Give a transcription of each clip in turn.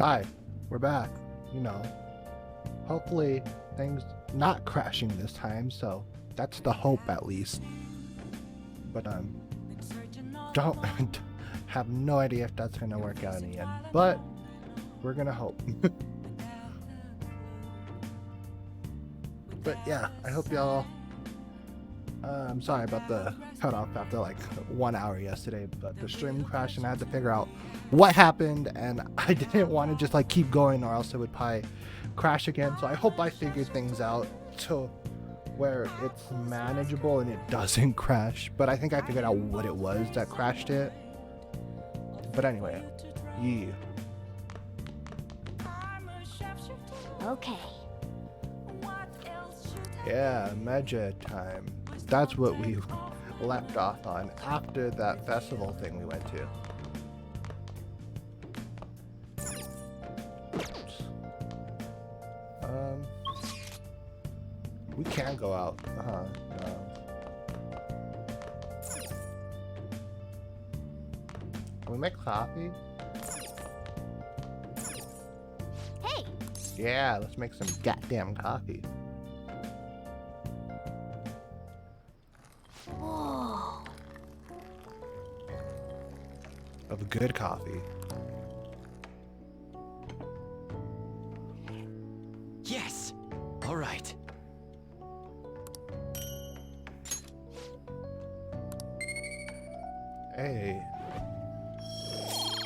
Hi, we're back. You know, hopefully things not crashing this time, so that's the hope at least. But don't have no idea if that's gonna work out in the end. But we're gonna hope. But yeah, I hope y'all. I'm sorry about the cutoff after like 1 hour yesterday, but the stream crashed and I had to figure out what happened, and I didn't want to just like keep going or else it would probably crash again. So I hope I figured things out to where it's manageable and it doesn't crash. But I think I figured out what it was that crashed it. But anyway, yeah. Okay. Yeah, Medja time. That's what we left off on after that festival thing we went to. We can go out. No. Can we make coffee? Hey! Yeah, let's make some goddamn coffee. Whoa. Of good coffee. Yes! All right. Hey.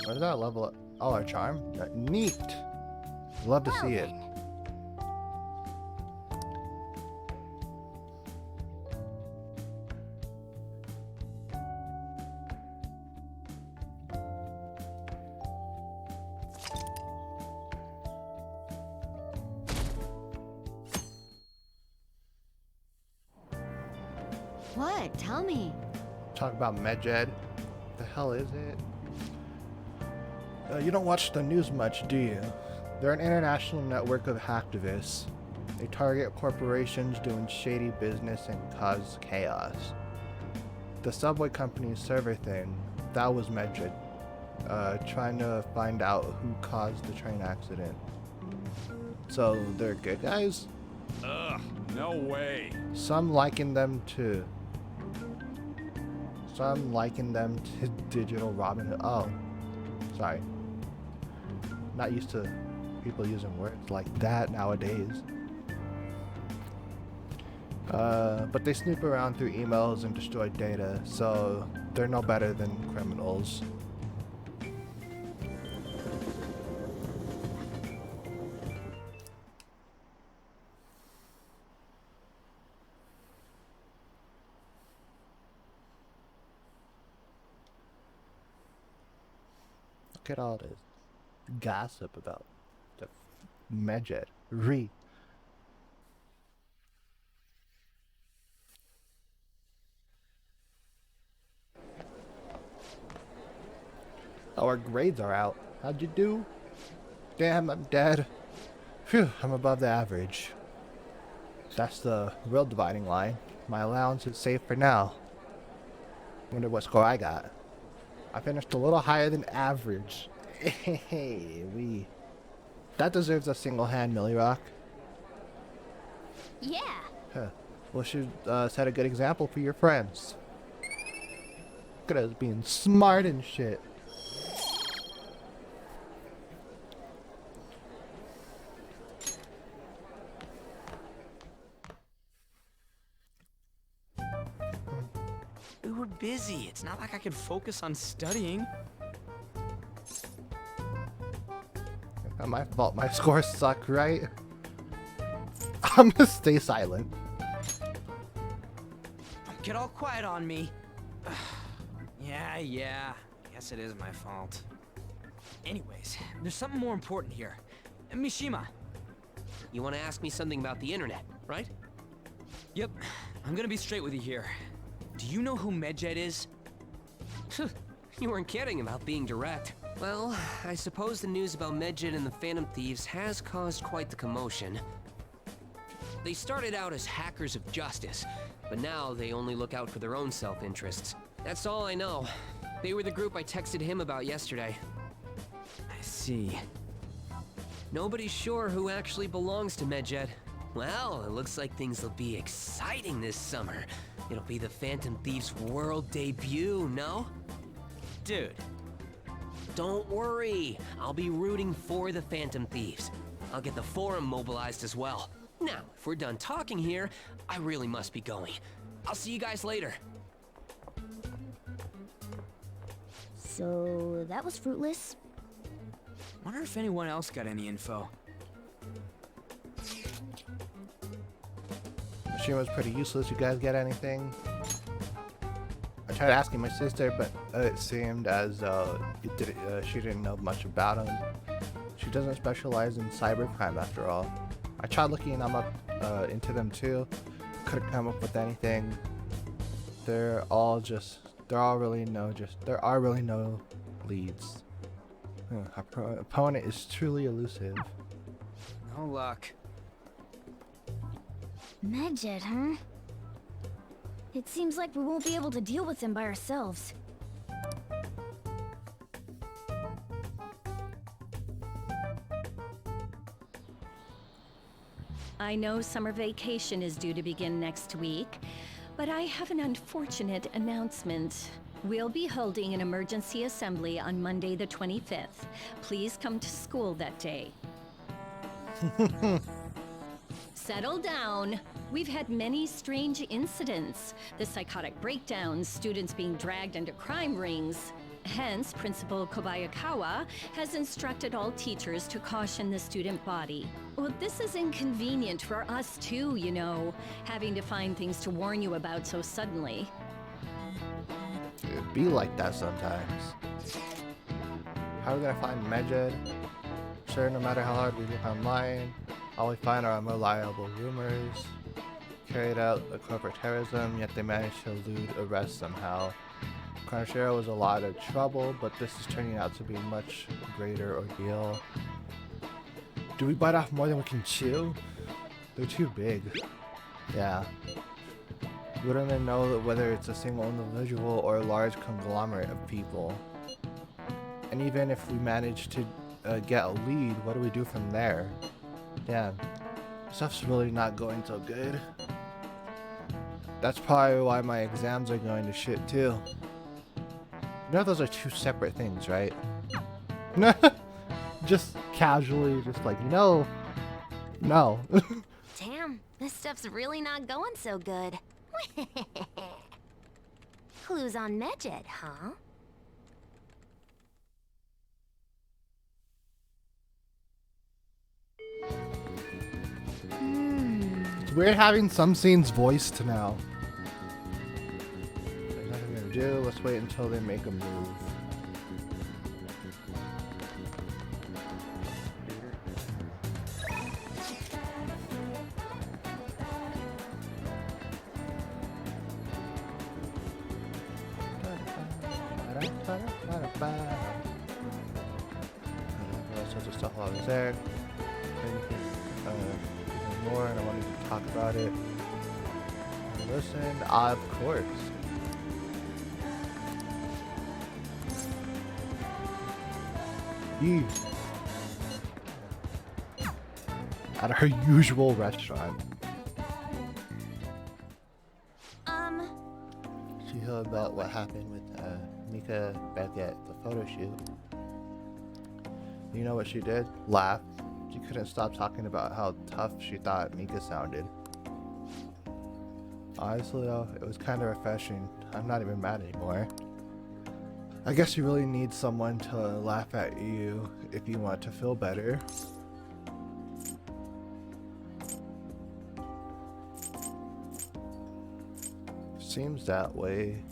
What did that level up? Oh, our charm? Neat. Love to see it. What? Tell me. Talk about Medjed. The hell is it? You don't watch the news much, do you? They're an international network of hacktivists. They target corporations doing shady business and cause chaos. The subway company's server thing, that was Medjed. Trying to find out who caused the train accident. So they're good guys? Ugh, no way. Some liken them to Digital Robin Hood. Oh, sorry. Not used to people using words like that nowadays. But they snoop around through emails and destroy data, so they're no better than criminals. Look at all this gossip about the Medjed. Oh, our grades are out. How'd you do? Damn, I'm dead. Phew, I'm above the average. That's the real dividing line. My allowance is safe for now. Wonder what score I got. I finished a little higher than average. Hey, that deserves a single hand, Millie Rock. Yeah. Huh. Well, should set a good example for your friends. Look at us being smart and shit. We were busy. It's not like I could focus on studying. Not my fault. My scores suck, right? I'm gonna stay silent. Don't get all quiet on me. Yeah. Guess it is my fault. Anyways, there's something more important here. Mishima. You want to ask me something about the internet, right? Yep. I'm gonna be straight with you here. Do you know who Medjed is? You weren't kidding about being direct. Well, I suppose the news about Medjed and the Phantom Thieves has caused quite the commotion. They started out as hackers of justice, but now they only look out for their own self-interests. That's all I know. They were the group I texted him about yesterday. I see. Nobody's sure who actually belongs to Medjed. Well, it looks like things will be exciting this summer. It'll be the Phantom Thieves' world debut, no? Dude, Don't worry, I'll be rooting for the Phantom Thieves. I'll get the forum mobilized as well. Now, if we're done talking here, I really must be going. I'll see you guys later. So that was fruitless. wonder if anyone else got any info. She was pretty useless. You guys get anything? I tried asking my sister, but it seemed as though she didn't know much about him. She doesn't specialize in cybercrime after all. I tried looking them up into them too. Couldn't come up with anything. There are really no leads. Our opponent is truly elusive. No luck. Medjed, huh? It seems like we won't be able to deal with him by ourselves. I know summer vacation is due to begin next week, but I have an unfortunate announcement. We'll be holding an emergency assembly on Monday the 25th. Please come to school that day. Settle down. We've had many strange incidents. The psychotic breakdowns, students being dragged into crime rings. Hence, Principal Kobayakawa has instructed all teachers to caution the student body. Well, this is inconvenient for us too, you know, having to find things to warn you about so suddenly. It'd be like that sometimes. How are we gonna find Medjed? Sure, no matter how hard we look online, all we find are unreliable rumors. Carried out a corporate terrorism, yet they managed to elude arrest somehow. Konoshiro was a lot of trouble, but this is turning out to be a much greater ordeal. Do we bite off more than we can chew? They're too big. Yeah. We don't even know whether it's a single individual or a large conglomerate of people. And even if we manage to get a lead, what do we do from there? Damn. Stuff's really not going so good. That's probably why my exams are going to shit too. You know those are two separate things, right? Just casually, just like, no. Damn, this stuff's really not going so good. Clues on Medjed, huh? It's weird having some scenes voiced now. There's nothing to do. Let's wait until they make a move. All sorts of stuff while I was there. More, and I wanted to talk about it. Listen, of course. At her usual restaurant. She heard about what happened with Mika back at the photo shoot. You know what she did? Laugh. She couldn't stop talking about how tough she thought Mika sounded. Honestly though, it was kind of refreshing. I'm not even mad anymore. I guess you really need someone to laugh at you if you want to feel better. Seems that way.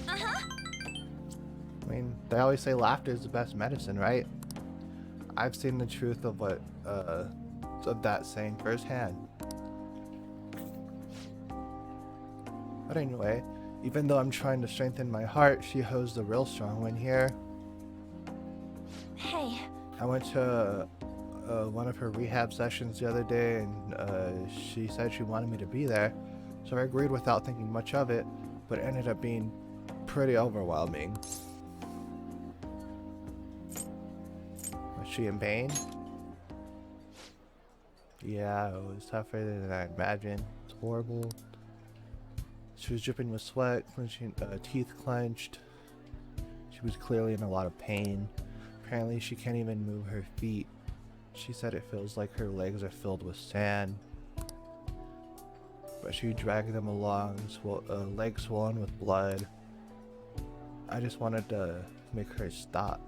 I mean, they always say laughter is the best medicine, right? I've seen the truth of what of that saying firsthand. But anyway, even though I'm trying to strengthen my heart, she holds the real strong one here. Hey. I went to one of her rehab sessions the other day, and she said she wanted me to be there, so I agreed without thinking much of it, but it ended up being pretty overwhelming. Was she in pain? Yeah, it was tougher than I imagined. It's horrible. She was dripping with sweat, clenching, teeth clenched. She was clearly in a lot of pain. Apparently she can't even move her feet. She said it feels like her legs are filled with sand. But she dragged them along, legs swollen with blood. I just wanted to make her stop.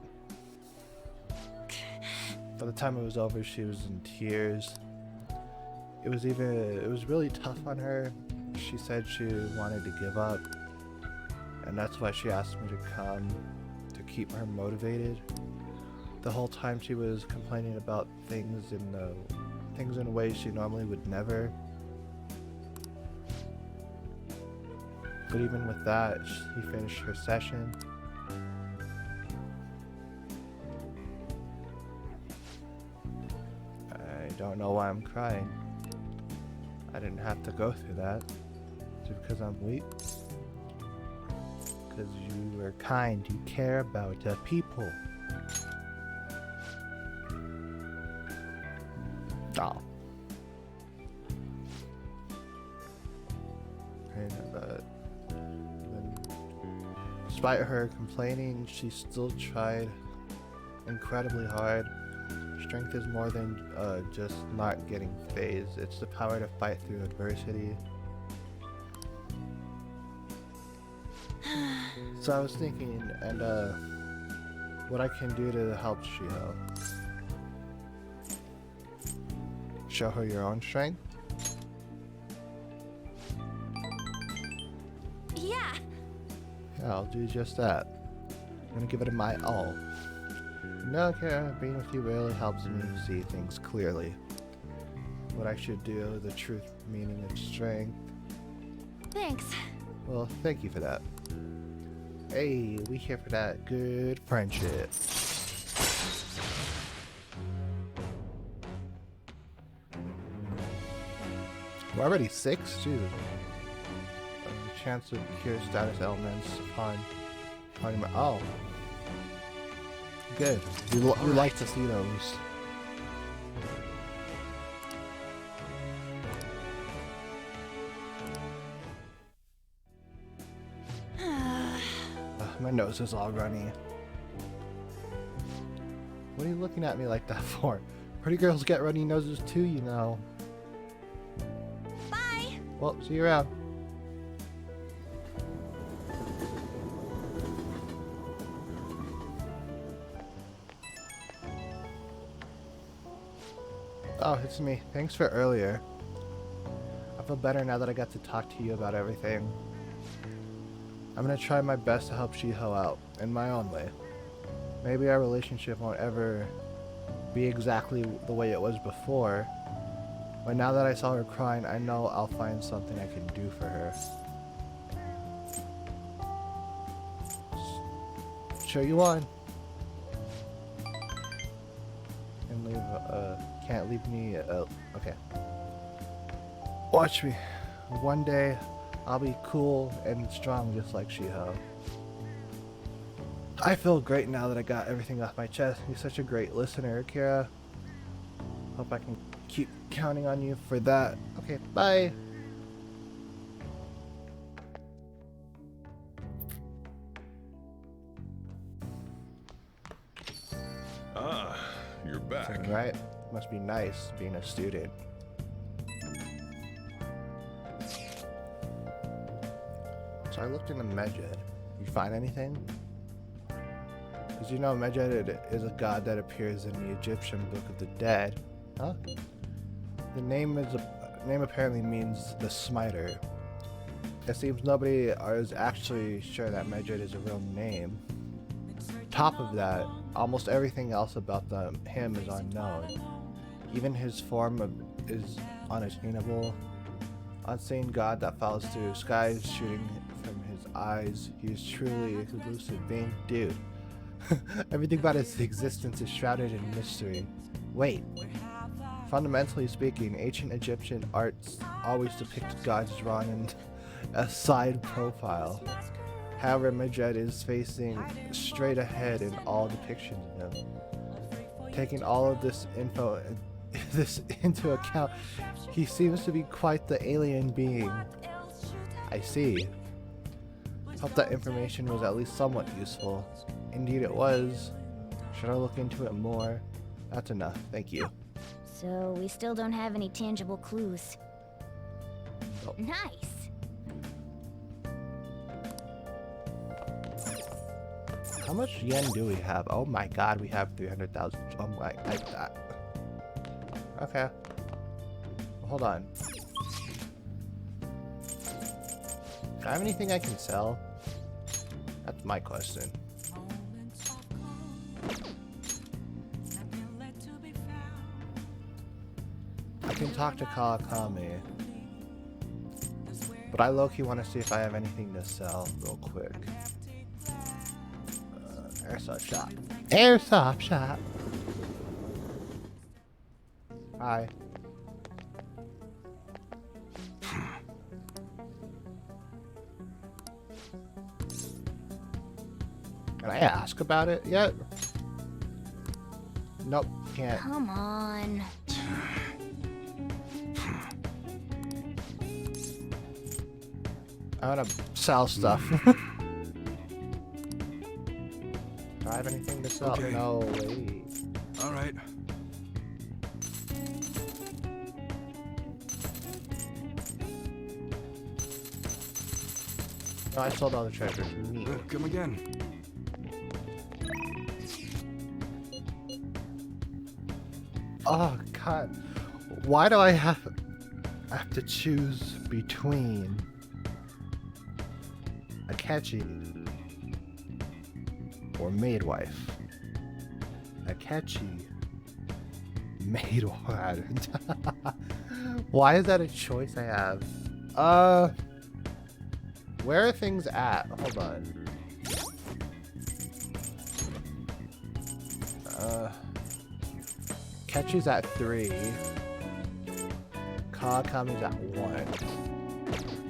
By the time it was over, she was in tears. It was really tough on her. She said she wanted to give up, and that's why she asked me to come to keep her motivated. The whole time she was complaining about things in ways she normally would never. But even with that, she finished her session. I don't know why I'm crying. I didn't have to go through that. Just because I'm weak. Because you are kind. You care about the people. Oh. Despite her complaining, she still tried incredibly hard. Strength is more than just not getting phased. It's the power to fight through adversity. So I was thinking, and what I can do to help Shiho. Show her your own strength? Yeah. Yeah, I'll do just that. I'm gonna give it my all. No, Kara, being with you really helps me see things clearly. What I should do, the truth, meaning, and strength. Thanks. Well, thank you for that. Hey, we here for that good friendship. We're already 6, too. Chance to cure status elements upon oh. Good. We like to see those. My nose is all runny. What are you looking at me like that for? Pretty girls get runny noses too, you know. Bye. Well, see you around. Oh, it's me. Thanks for earlier. I feel better now that I got to talk to you about everything. I'm gonna try my best to help Shiho out, in my own way. Maybe our relationship won't ever be exactly the way it was before, but now that I saw her crying, I know I'll find something I can do for her. Show you on. And leave, can't leave me, okay. Watch me. One day, I'll be cool and strong just like Shiho. I feel great now that I got everything off my chest. You're such a great listener, Akira. Hope I can keep counting on you for that. Okay, bye. Ah, you're back. Right? Must be nice being a student. So I looked into Medjed. You find anything? Because you know Medjed is a god that appears in the Egyptian Book of the Dead. Huh? The name apparently means the smiter. It seems nobody is actually sure that Medjed is a real name. Top of that, almost everything else about him is unknown. Even his form is unattainable. Unseen god that falls through skies shooting from his eyes. He is truly a elusive being. Dude. Everything about his existence is shrouded in mystery. Wait. Fundamentally speaking, ancient Egyptian arts always depicted gods drawn in a side profile. However, Midget is facing straight ahead in all depictions of him. Taking all of this info this into account, he seems to be quite the alien being. I see. Hope that information was at least somewhat useful. Indeed it was. Should I look into it more? That's enough, thank you. So we still don't have any tangible clues. Nope. Nice. How much yen do we have? Oh my god, we have 300,000. Oh my, okay. Hold on. Do I have anything I can sell? That's my question. I can talk to Kawakami. But I low-key want to see if I have anything to sell real quick. Airsoft shop. Airsoft shop! Hi. Can I ask about it yet? Nope, can't. Come on. I wanna sell stuff. Do I have anything to sell? Okay. No way. All right. No, I sold all the treasures. Neat. Come again. Oh god. Why do I have to choose between Akechi or Maidwife? Akechi, Maidwife. Why is that a choice I have? Where are things at? Hold on. Akechi's at 3. Kawakami's at 1.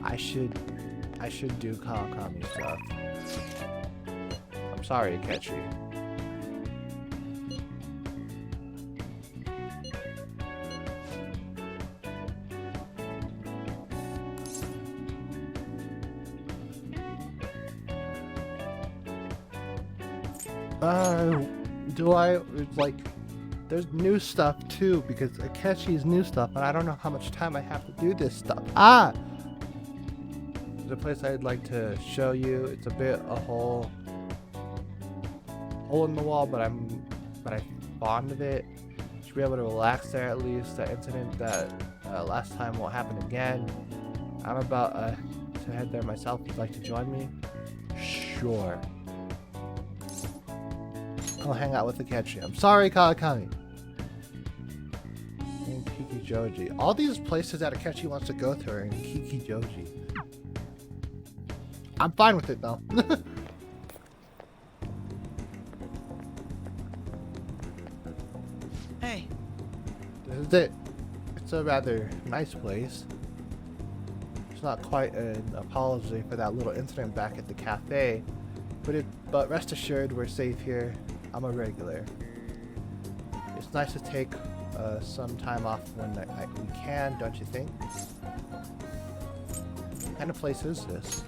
I should do Kawakami stuff. I'm sorry, Akechi. Do I, like, there's new stuff too, because Akechi's new stuff, and I don't know how much time I have to do this stuff. There's a place I'd like to show you. It's a bit a hole in the wall, but I'm fond of it. Should be able to relax there at least. That incident that last time won't happen again. I'm about to head there myself. Would you like to join me? Sure. I'll hang out with Akechi. I'm sorry, Kawakami. And Kikijoji. All these places that Akechi wants to go to are in Kikijoji. I'm fine with it though. Hey. This is it. It's a rather nice place. It's not quite an apology for that little incident back at the cafe, but rest assured we're safe here. I'm a regular. It's nice to take some time off when we can, don't you think? What kind of place is this?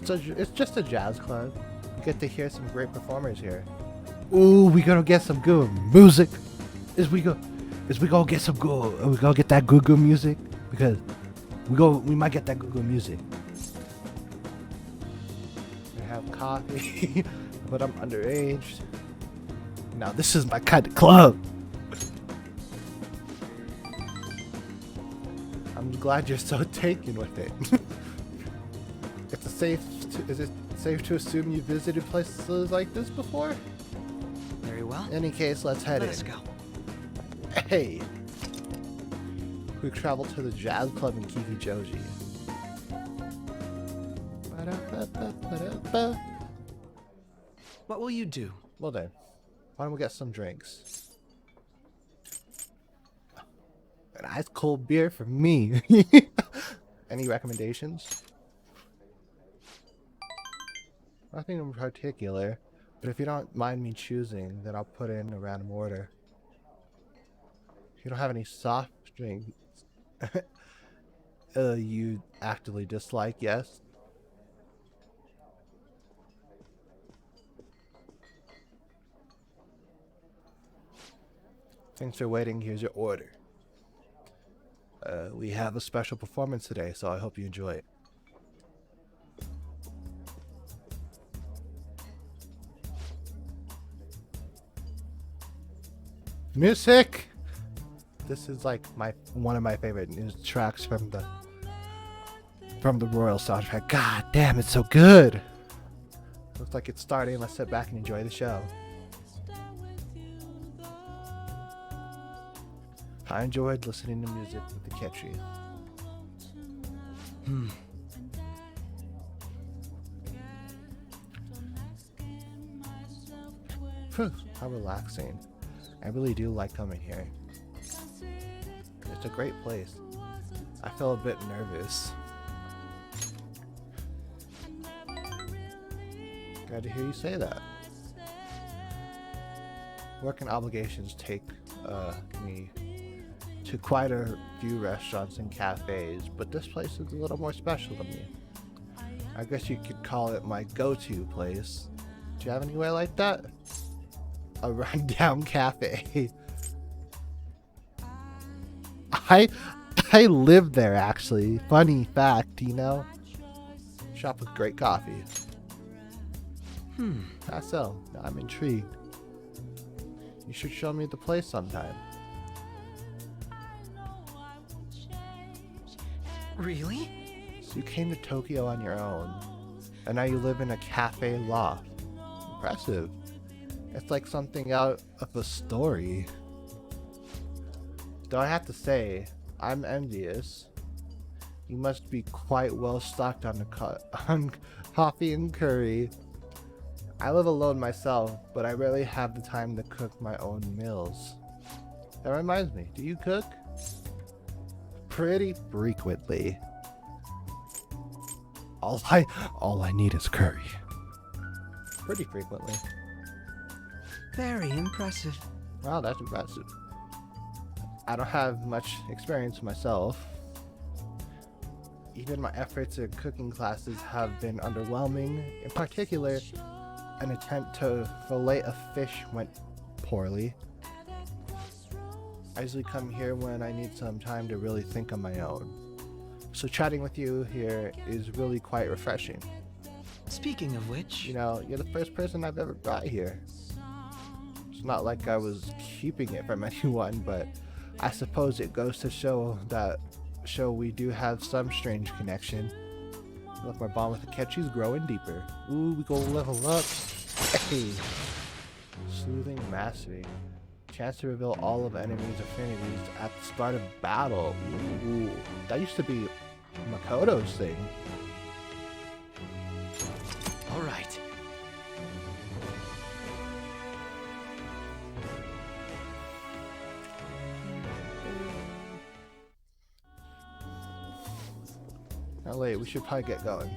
It's just a jazz club. You get to hear some great performers here. Ooh, we gonna get some good music. We gonna get some good. We gonna get that good music because we might get that good music. Have coffee, but I'm underage. Now this is my kind of club. I'm glad you're so taken with it. Is it safe to assume you visited places like this before? Very well. In any case, let's head Let us in. go. Hey, we travel to the jazz club in Kikijoji. What will you do? Well then, why don't we get some drinks? A nice cold beer for me. Any recommendations? Nothing in particular, but if you don't mind me choosing, then I'll put in a random order. If you don't have any soft drinks you actively dislike, yes? Thanks for waiting, here's your order. We have a special performance today, so I hope you enjoy it. Music! This is like one of my favorite news tracks from the Royal soundtrack. God damn, it's so good! Looks like it's starting. Let's sit back and enjoy the show. I enjoyed listening to music with the Ketchy. Phew, how relaxing. I really do like coming here. It's a great place. I feel a bit nervous. Glad to hear you say that. Work and obligations take me to quite a few restaurants and cafes, but this place is a little more special to me. I guess you could call it my go-to place. Do you have anywhere like that? A rundown cafe. I lived there actually. Funny fact, you know? Shop with great coffee. How so? I'm intrigued. You should show me the place sometime. Really? So you came to Tokyo on your own, and now you live in a cafe loft. Impressive. It's like something out of a story. Though I have to say, I'm envious. You must be quite well stocked on on coffee and curry. I live alone myself, but I rarely have the time to cook my own meals. That reminds me, do you cook? Pretty frequently. All I need is curry. Pretty frequently. Very impressive. Wow, that's impressive. I don't have much experience myself. Even my efforts at cooking classes have been underwhelming. In particular, an attempt to fillet a fish went poorly. I usually come here when I need some time to really think on my own. So chatting with you here is really quite refreshing. Speaking of which, You know, you're the first person I've ever brought here. It's not like I was keeping it from anyone, but I suppose it goes to show we do have some strange connection. Look, my bond with the Ketchy's growing deeper. Ooh, we go level up. Hey! Soothing Mastery. Chance to reveal all of enemies' affinities at the start of battle. Ooh, that used to be Makoto's thing. all right. Now, wait, we should probably get going.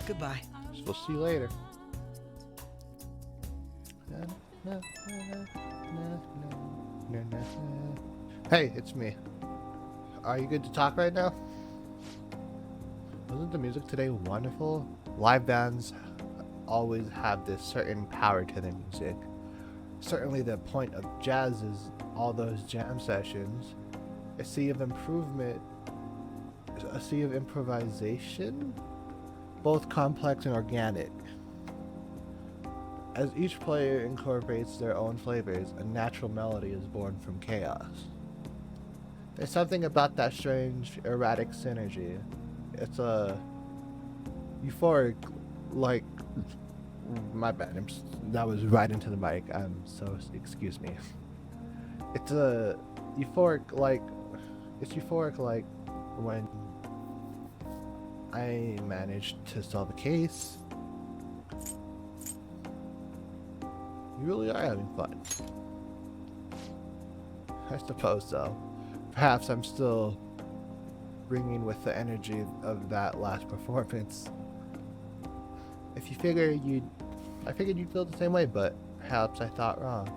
Goodbye. So we'll see you later. Hey, it's me. Are you good to talk right now? Wasn't the music today wonderful? Live bands always have this certain power to their music. Certainly the point of jazz is all those jam sessions. A sea of improvisation, both complex and organic. As each player incorporates their own flavors, a natural melody is born from chaos. There's something about that strange, erratic synergy. It's a euphoric, like, my bad, that was right into the mic, excuse me. It's a euphoric, like when I managed to solve a case. You really are having fun. I suppose so. Perhaps I'm still bringing with the energy of that last performance. If you figure I figured you'd feel the same way, but perhaps I thought wrong.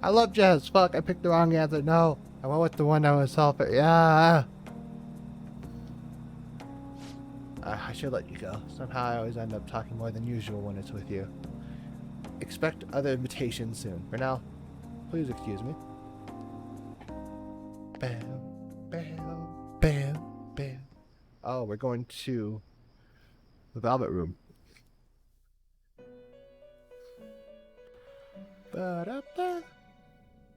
I love jazz. Fuck, I picked the wrong answer. No, I went with the one that was self. Yeah. I should let you go. Somehow I always end up talking more than usual when it's with you. Expect other invitations soon. For now, please excuse me. Bam, bam, bam, bam. Oh, we're going to the Velvet Room. Ba-da-ba.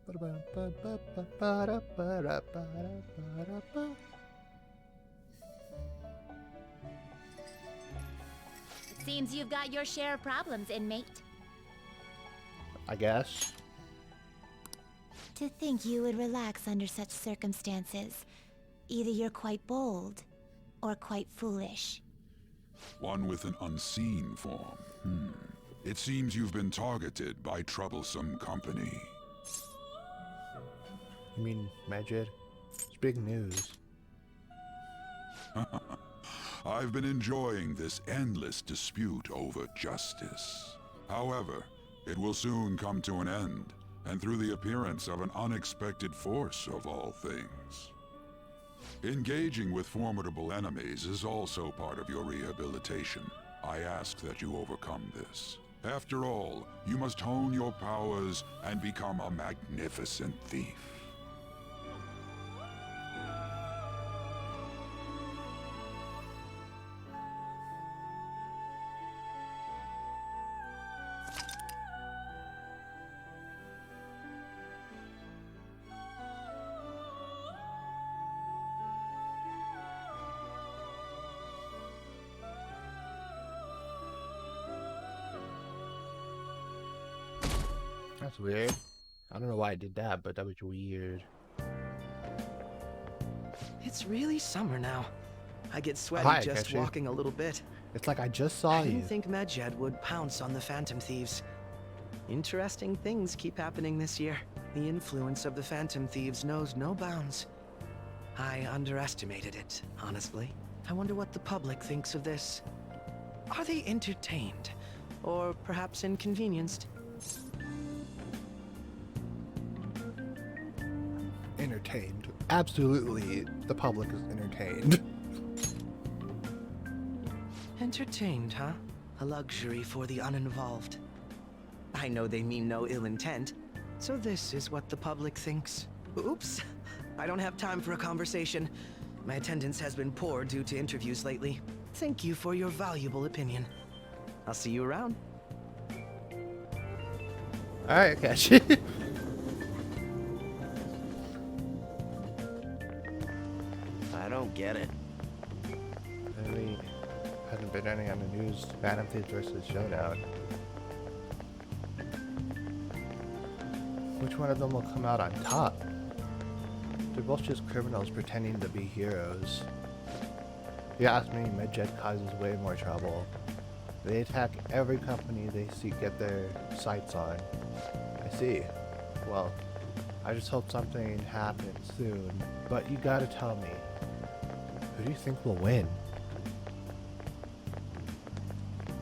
Ba-da-ba-ba-ba-ba-da-ba-da-ba-da-ba. Seems you've got your share of problems, inmate. I guess. To think you would relax under such circumstances. Either you're quite bold, or quite foolish. One with an unseen form. It seems you've been targeted by troublesome company. You mean Majid? It's big news. I've been enjoying this endless dispute over justice. However, it will soon come to an end, and through the appearance of an unexpected force of all things. Engaging with formidable enemies is also part of your rehabilitation. I ask that you overcome this. After all, you must hone your powers and become a magnificent thief. That's weird. I don't know why I did that, but that was weird. It's really summer now. I get sweaty Hi, just Akechi. walking a little bit. It's like I just saw I you. didn't think Medjed would pounce on the Phantom Thieves. Interesting things keep happening this year. The influence of the Phantom Thieves knows no bounds. I underestimated it, honestly. I wonder what the public thinks of this. Are they entertained? Or perhaps inconvenienced? Entertained. Absolutely, the public is entertained. Entertained, huh? A luxury for the uninvolved. I know they mean no ill intent, so this is what the public thinks. Oops, I don't have time for a conversation. My attendance has been poor due to interviews lately. Thank you for your valuable opinion. I'll see you around. Alright, Akechi. I don't get it. Really hasn't been any on the news. Phantom Thieves versus Showdown. Which one of them will come out on top? They're both just criminals pretending to be heroes. If you ask me, Medjed causes way more trouble. They attack every company they get their sights on. I see. Well, I just hope something happens soon. But you gotta tell me, who do you think will win?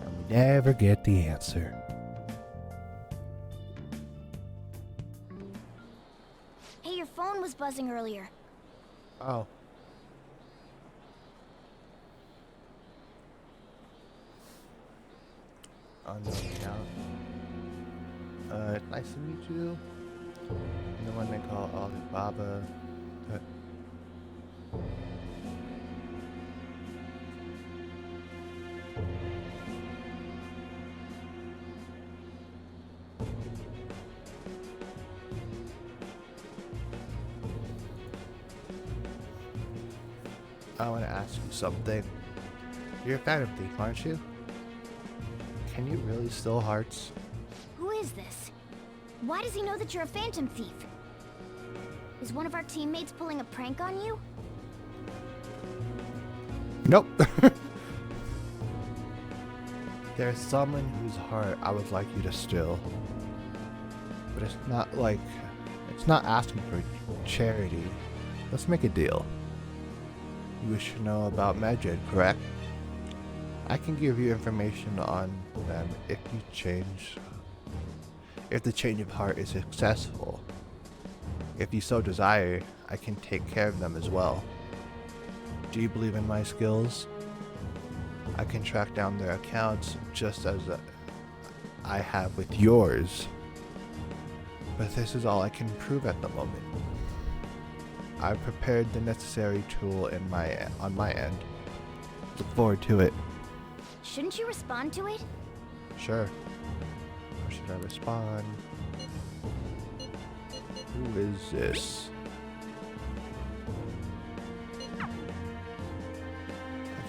And we never get the answer. Hey, your phone was buzzing earlier. Oh. On the account. Nice to meet you. I'm the one they call Alibaba. I want to ask you something. You're a Phantom Thief, aren't you? Can you really steal hearts? Who is this? Why does he know that you're a Phantom Thief? Is one of our teammates pulling a prank on you? Nope. There's someone whose heart I would like you to steal. But it's not asking for charity. Let's make a deal. You wish to know about Medjed, correct? I can give you information on them if the change of heart is successful. If you so desire, I can take care of them as well. Do you believe in my skills? I can track down their accounts just as I have with yours. But this is all I can prove at the moment. I've prepared the necessary tool on my end. Look forward to it. Shouldn't you respond to it? Sure. Or should I respond? Who is this? I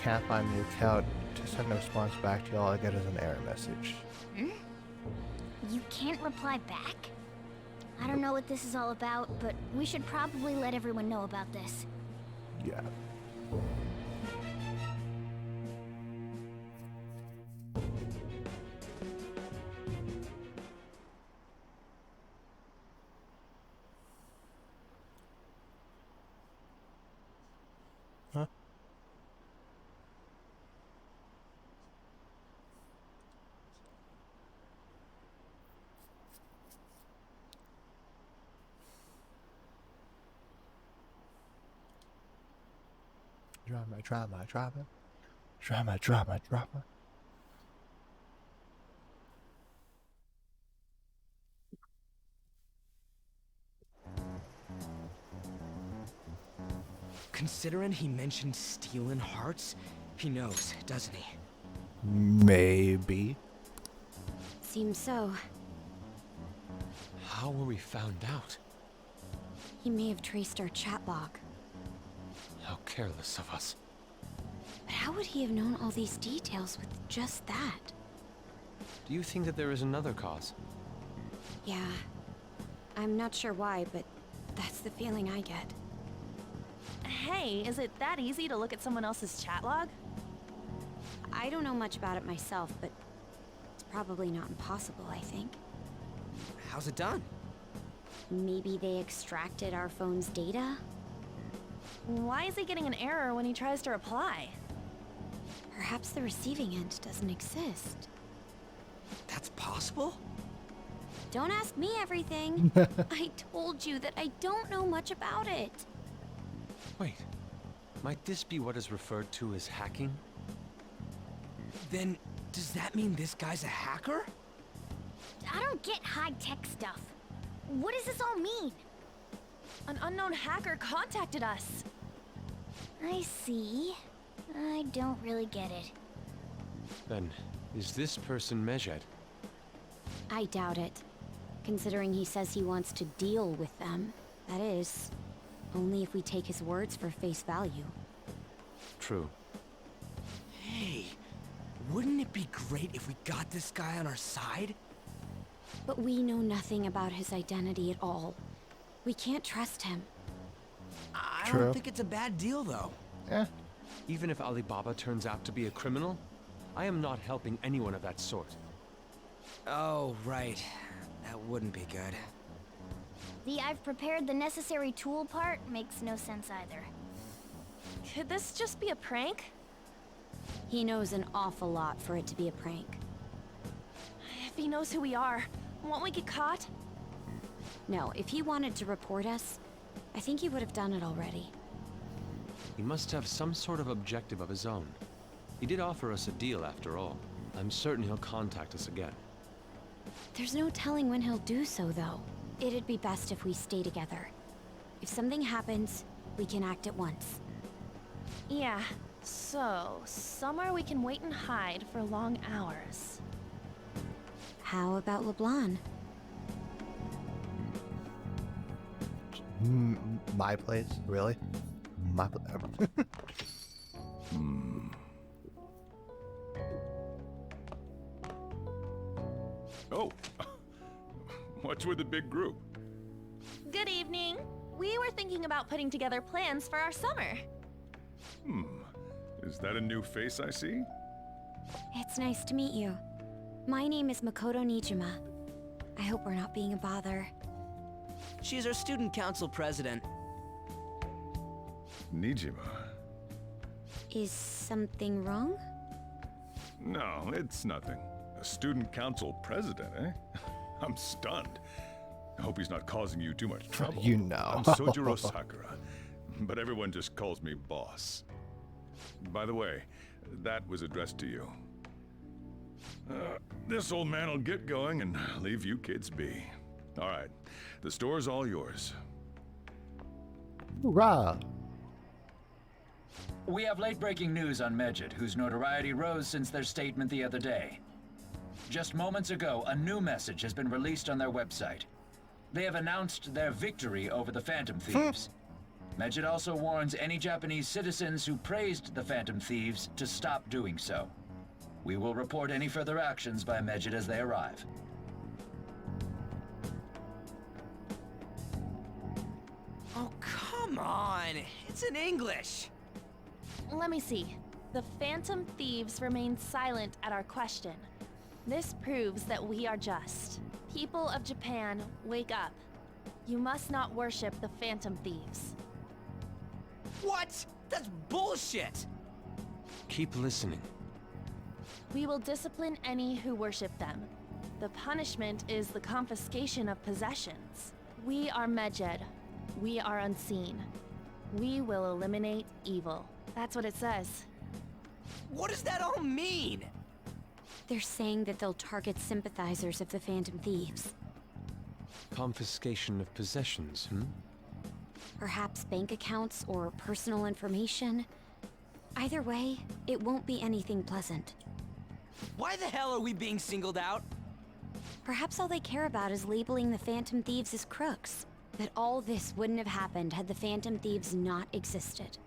can't find the account. To send a response back to you, all I get is an error message. You can't reply back? I don't know what this is all about, but we should probably let everyone know about this. Yeah. Huh? Drama. Considering he mentioned stealing hearts, he knows, doesn't he? Maybe. Seems so. How were we found out? He may have traced our chat log. How careless of us. But how would he have known all these details with just that? Do you think that there is another cause? Yeah. I'm not sure why, but that's the feeling I get. Hey, is it that easy to look at someone else's chat log? I don't know much about it myself, but it's probably not impossible, I think. How's it done? Maybe they extracted our phone's data? Why is he getting an error when he tries to reply? Perhaps the receiving end doesn't exist. That's possible? Don't ask me everything. I told you that I don't know much about it. Wait, might this be what is referred to as hacking? Then, does that mean this guy's a hacker? I don't get high-tech stuff. What does this all mean? An unknown hacker contacted us. I see. I don't really get it. Then, is this person Medjed? I doubt it. Considering he says he wants to deal with them. That is, only if we take his words for face value. True. Hey, wouldn't it be great if we got this guy on our side? But we know nothing about his identity at all. We can't trust him. I True. don't think it's a bad deal, though. Yeah. Even if Alibaba turns out to be a criminal, I am not helping anyone of that sort. Oh, right. That wouldn't be good. The I've prepared the necessary tool part makes no sense either. Could this just be a prank? He knows an awful lot for it to be a prank. If he knows who we are, won't we get caught? No, if he wanted to report us, I think he would have done it already. He must have some sort of objective of his own. He did offer us a deal after all. I'm certain he'll contact us again. There's no telling when he'll do so, though. It'd be best if we stay together. If something happens, we can act at once. Yeah, so somewhere we can wait and hide for long hours. How about LeBlanc? My place? Really? My Oh, what's with the big group? Good evening. We were thinking about putting together plans for our summer. Is that a new face I see? It's nice to meet you. My name is Makoto Nijima. I hope we're not being a bother. She's our student council president. Nijima. Is something wrong? No, it's nothing. A student council president, eh? I'm stunned. I hope he's not causing you too much trouble. You know. I'm Sojiro Sakura, but everyone just calls me boss. By the way, that was addressed to you. This old man will get going and leave you kids be. All right, the store's all yours. Hoorah! We have late-breaking news on Medjed, whose notoriety rose since their statement the other day. Just moments ago, a new message has been released on their website. They have announced their victory over the Phantom Thieves. Medjed also warns any Japanese citizens who praised the Phantom Thieves to stop doing so. We will report any further actions by Medjed as they arrive. Oh, come on! It's in English! Let me see. The Phantom Thieves remain silent at our question. This proves that we are just. People of Japan, wake up. You must not worship the Phantom Thieves. What? That's bullshit! Keep listening. We will discipline any who worship them. The punishment is the confiscation of possessions. We are Medjed. We are unseen. We will eliminate evil. That's what it says. What does that all mean? They're saying that they'll target sympathizers of the Phantom Thieves. Confiscation of possessions, Perhaps bank accounts or personal information. Either way, it won't be anything pleasant. Why the hell are we being singled out? Perhaps all they care about is labeling the Phantom Thieves as crooks. That all this wouldn't have happened had the Phantom Thieves not existed.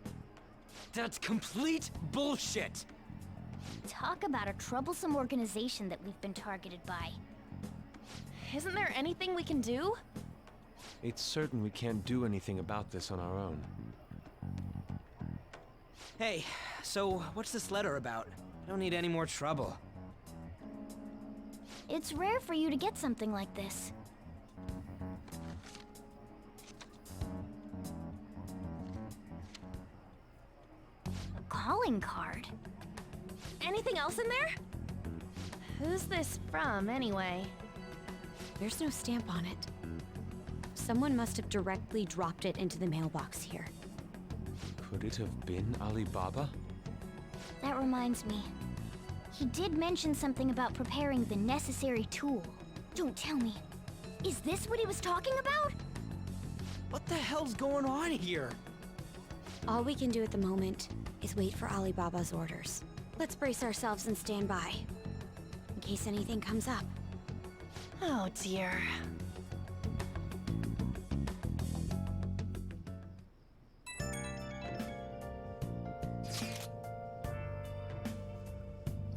That's complete bullshit! Talk about a troublesome organization that we've been targeted by. Isn't there anything we can do? It's certain we can't do anything about this on our own. Hey, so what's this letter about? I don't need any more trouble. It's rare for you to get something like this. A calling card? Anything else in there? Who's this from, anyway? There's no stamp on it. Someone must have directly dropped it into the mailbox here. Could it have been Alibaba? That reminds me. He did mention something about preparing the necessary tool. Don't tell me. Is this what he was talking about? What the hell's going on here? All we can do at the moment is wait for Alibaba's orders. Let's brace ourselves and stand by, in case anything comes up. Oh dear.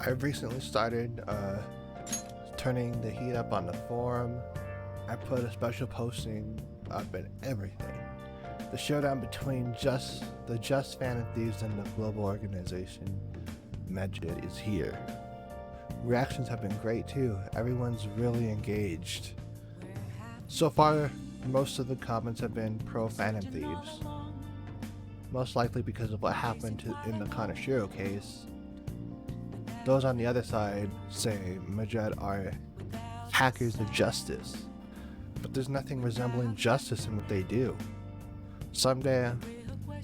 I've recently started turning the heat up on the forum. I put a special posting up and everything. The showdown between the Just Phantom Thieves and the global organization Medjed is here. Reactions have been great too. Everyone's really engaged. So far, most of the comments have been pro Phantom Thieves. Most likely because of what happened in the Kanashiro case. Those on the other side say Medjed are hackers of justice. But there's nothing resembling justice in what they do. Someday,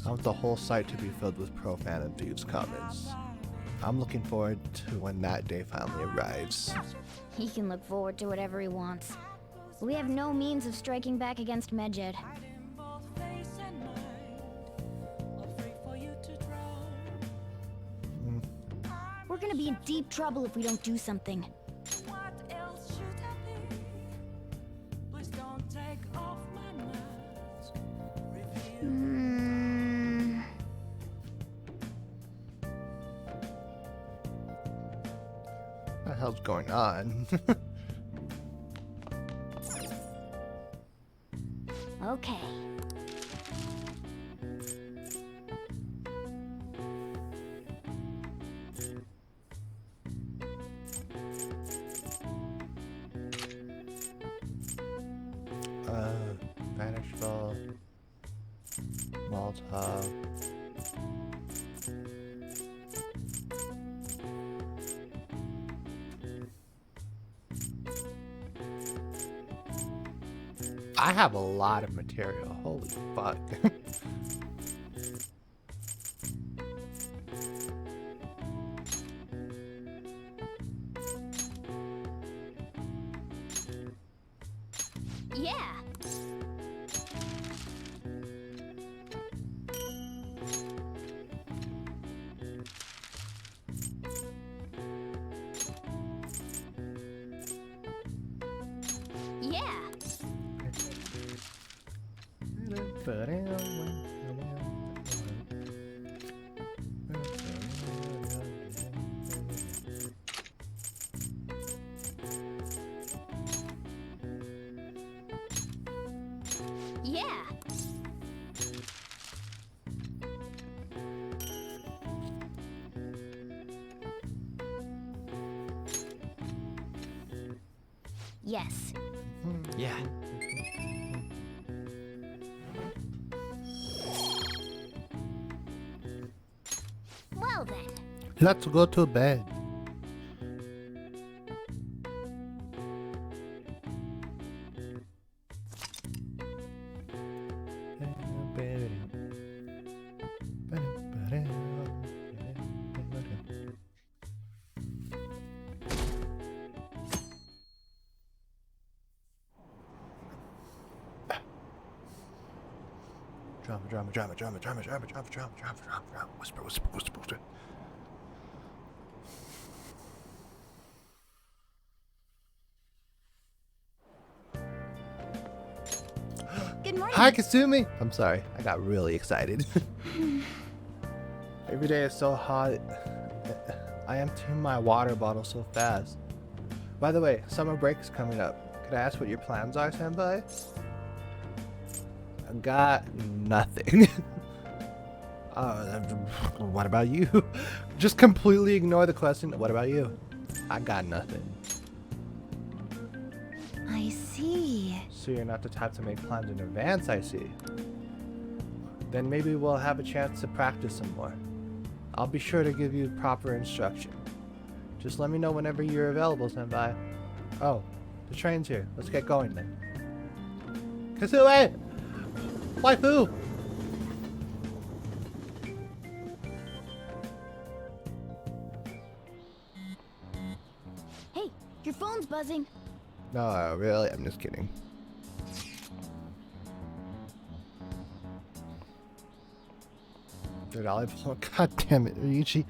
I want the whole site to be filled with pro Phantom Thieves comments. I'm looking forward to when that day finally arrives. He can look forward to whatever he wants. We have no means of striking back against Medjed. We're gonna be in deep trouble if we don't do something. What the hell's going on? Okay. Vanishful, Molotov. I have a lot of material. Holy fuck. Yeah. Yeah. Yeah. Yes. Yeah. Well then. Let's go to bed. Drama. Whisper. Good morning. Hi, Kasumi. I'm sorry. I got really excited. Every day is so hot. I empty my water bottle so fast. By the way, summer break is coming up. Could I ask what your plans are, Senpai? I got nothing. What about you? Just completely ignore the question. What about you? I got nothing. I see. So you're not the type to make plans in advance, I see. Then maybe we'll have a chance to practice some more. I'll be sure to give you proper instruction. Just let me know whenever you're available, Senpai. Oh, the train's here. Let's get going then. Kasue! Waifu! Hey, your phone's buzzing. No, really? I'm just kidding. Dude, God damn it, Ryuji.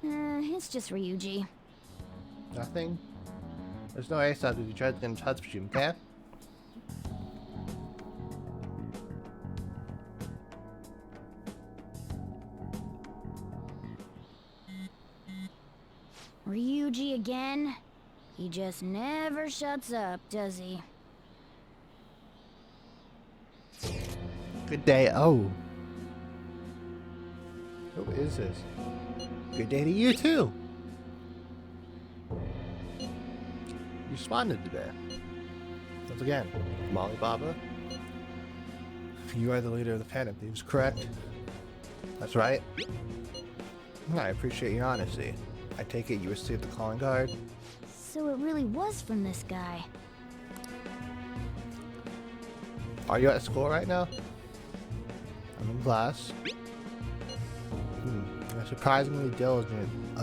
It's just Ryuji. Nothing? There's no ace out if you try to get in touch with you, okay? Ryuji again? He just never shuts up, does he? Good day. Oh. Who is this? Good day to you too. You responded today. Once again, Molly Baba. You are the leader of the Phantom Thieves, correct? That's right. I appreciate your honesty. I take it you received the calling card? So it really was from this guy. Are you at school right now? I'm in class. You're a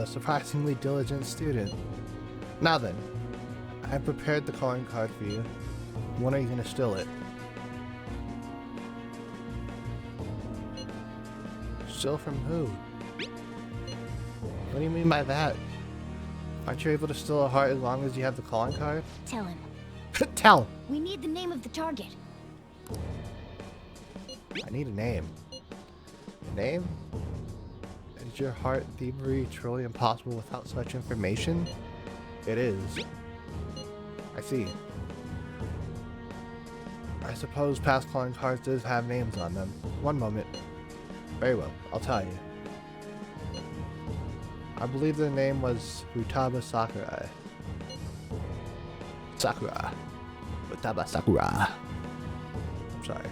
surprisingly diligent student. Now then, I have prepared the calling card for you. When are you gonna steal it? Steal from who? What do you mean by that? Aren't you able to steal a heart as long as you have the calling card? Tell him. Tell him! We need the name of the target. I need a name. A name? Is your heart thievery truly impossible without such information? It is. I see. I suppose past calling cards does have names on them. One moment. Very well, I'll tell you. I believe the name was Futaba Sakurai. Sakura. Futaba Sakura. I'm sorry.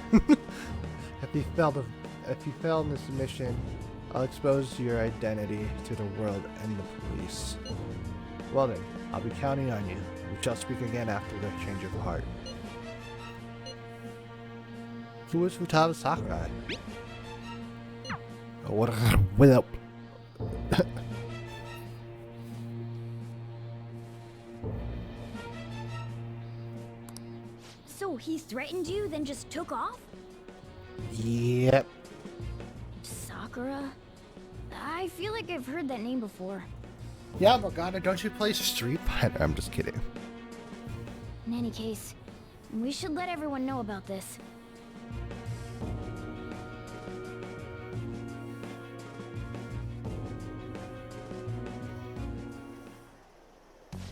If you fail in this mission, I'll expose your identity to the world and the police. Well then, I'll be counting on you. We shall speak again after the change of heart. Who is Futaba Sakurai? Oh, what up? So he threatened you, then just took off? Yep. Sakura? I feel like I've heard that name before. Yeah, Morgana, don't you play Street Fighter? I'm just kidding. In any case, we should let everyone know about this.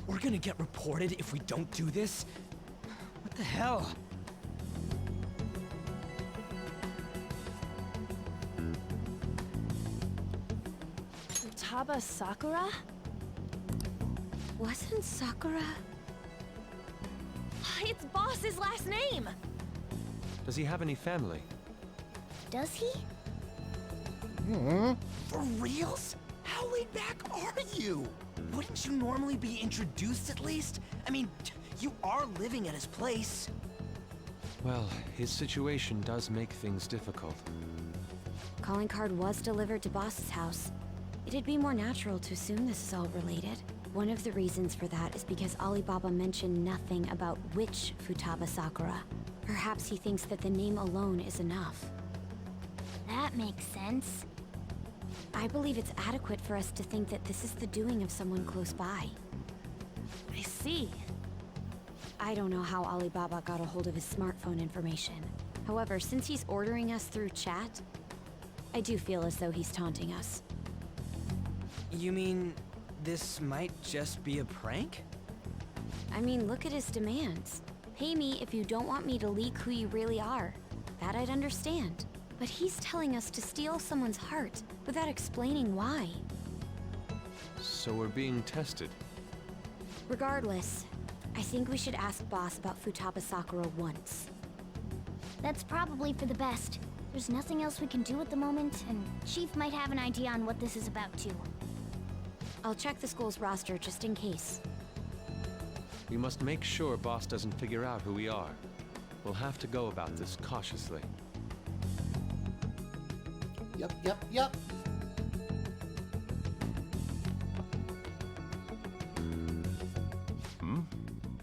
We're gonna get reported if we don't do this? What the hell? Futaba Sakura? Wasn't Sakura? It's Boss's last name! Does he have any family? Does he? For reals? How laid back are you? Wouldn't you normally be introduced at least? I mean, you are living at his place. Well, his situation does make things difficult. Calling card was delivered to Boss's house. It'd be more natural to assume this is all related. One of the reasons for that is because Alibaba mentioned nothing about which Futaba Sakura. Perhaps he thinks that the name alone is enough. That makes sense. I believe it's adequate for us to think that this is the doing of someone close by. I see. I don't know how Alibaba got a hold of his smartphone information. However, since he's ordering us through chat, I do feel as though he's taunting us. You mean this might just be a prank? I mean, look at his demands. Pay me if you don't want me to leak who you really are. That I'd understand. But he's telling us to steal someone's heart without explaining why. So we're being tested. Regardless, I think we should ask Boss about Futaba Sakura once. That's probably for the best. There's nothing else we can do at the moment, and Chief might have an idea on what this is about too. I'll check the school's roster just in case. We must make sure Boss doesn't figure out who we are. We'll have to go about this cautiously. Yep.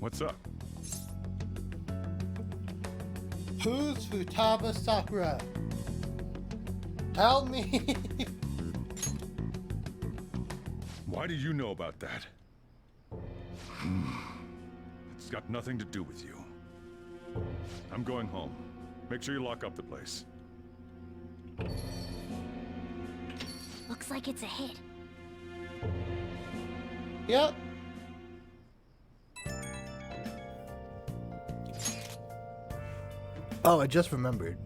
What's up? Who's Futaba Sakura? Tell me. Why do you know about that? It's got nothing to do with you. I'm going home. Make sure you lock up the place. Looks like it's a hit. Yep. Oh, I just remembered.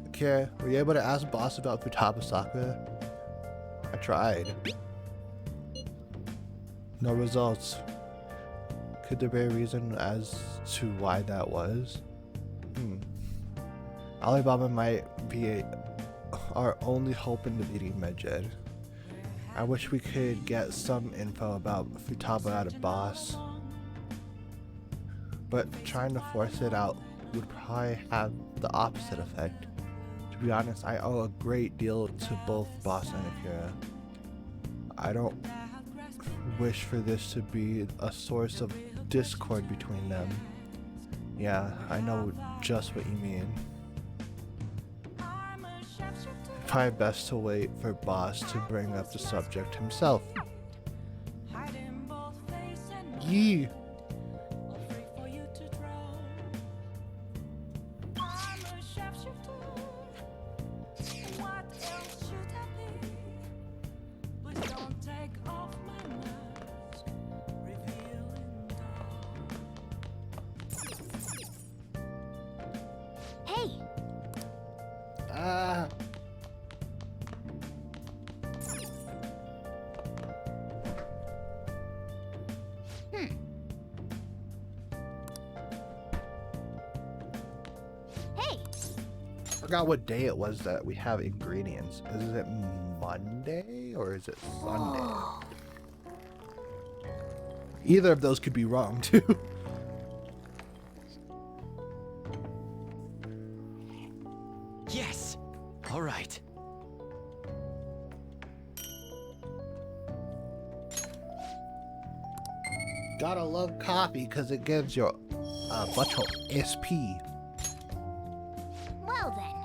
Okay, were you able to ask Boss about Futaba Sakura? I tried. No results. Could there be a reason as to why that was? Alibaba might be our only hope in defeating Medjed. I wish we could get some info about Futaba out of Boss. But trying to force it out would probably have the opposite effect. To be honest, I owe a great deal to both Boss and Akira. I don't wish for this to be a source of discord between them. Yeah, I know just what you mean. Probably best to wait for Boss to bring up the subject himself. Yee! Hey! Hey! Forgot what day it was that we have ingredients. Is it Monday or is it Sunday? Oh. Either of those could be wrong too. Gotta love coffee because it gives you a bunch of SP. Well then.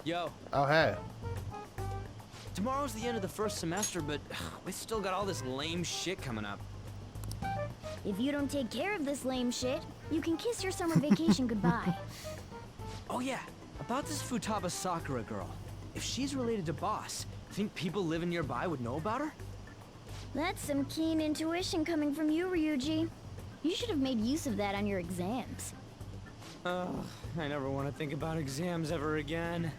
Yo. Oh, hey. Tomorrow's the end of the first semester, but we still got all this lame shit coming up. If you don't take care of this lame shit, you can kiss your summer vacation goodbye. Oh yeah, about this Futaba Sakura girl. If she's related to Boss, think people living nearby would know about her? That's some keen intuition coming from you, Ryuji. You should have made use of that on your exams. Ugh, I never want to think about exams ever again.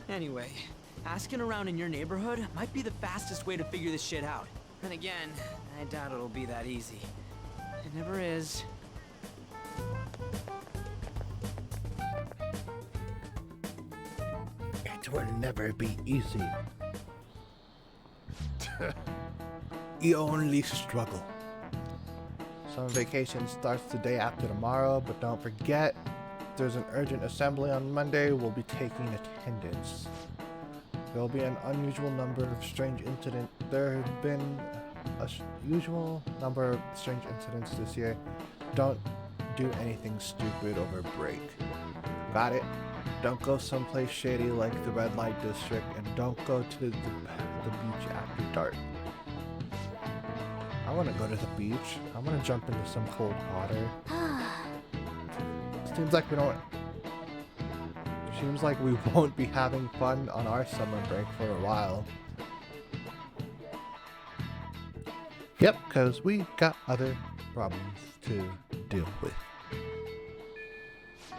Anyway, asking around in your neighborhood might be the fastest way to figure this shit out. Then again, I doubt it'll be that easy. It never is. It will never be easy. You only struggle. Summer vacation starts the day after tomorrow, but don't forget, there's an urgent assembly on Monday. We'll be taking attendance. There will be an unusual number of strange incidents. There have been a usual number of strange incidents this year. Don't do anything stupid over break. Got it? Don't go someplace shady like the red light district, and don't go to the beach after dark. I want to go to the beach. I want to jump into some cold water. Seems like we don't. Seems like we won't be having fun on our summer break for a while. Yep, because we got other problems to deal with.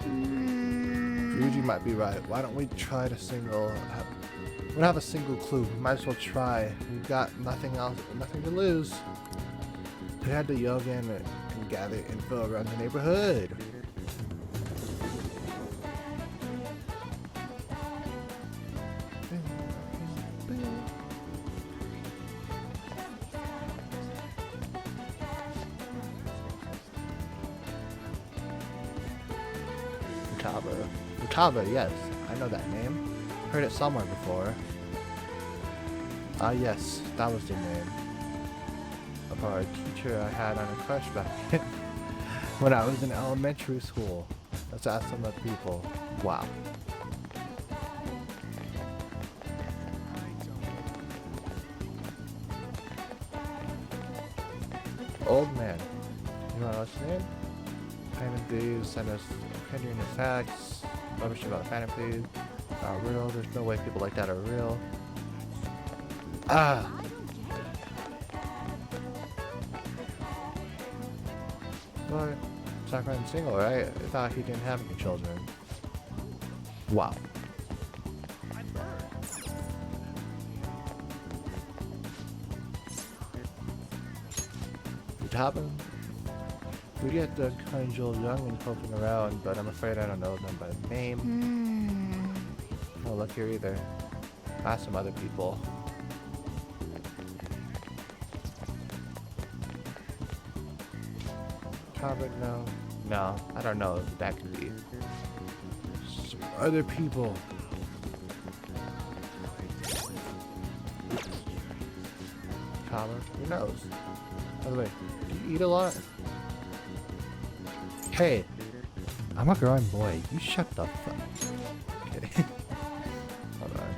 Ryuji might be right. Why don't we try to single? We don't have a single clue. We might as well try. We've got nothing else, nothing to lose. We had to yoga and gather info around the neighborhood. Futaba, yes, I know that name. Heard it somewhere before. Ah, yes, that was the name of our teacher I had on a crush back when I was in elementary school. Let's ask some other people. Wow. Old man. You know what's his name? Payment dues, send us opinion and facts. Rubbish about the Phantom Thieves. Not real. There's no way people like that are real. Ah. But Sakura's single, right? I thought he didn't have any children. Wow. Futaba? We get the Kanjul Young and poking around, but I'm afraid I don't know them by name. No luck here either. Ask some other people. Robert, no. No, I don't know who that could be. Some other people. Robert, who knows? By the way, do you eat a lot? Hey, I'm a growing boy. You shut the fuck. Okay. Hold on.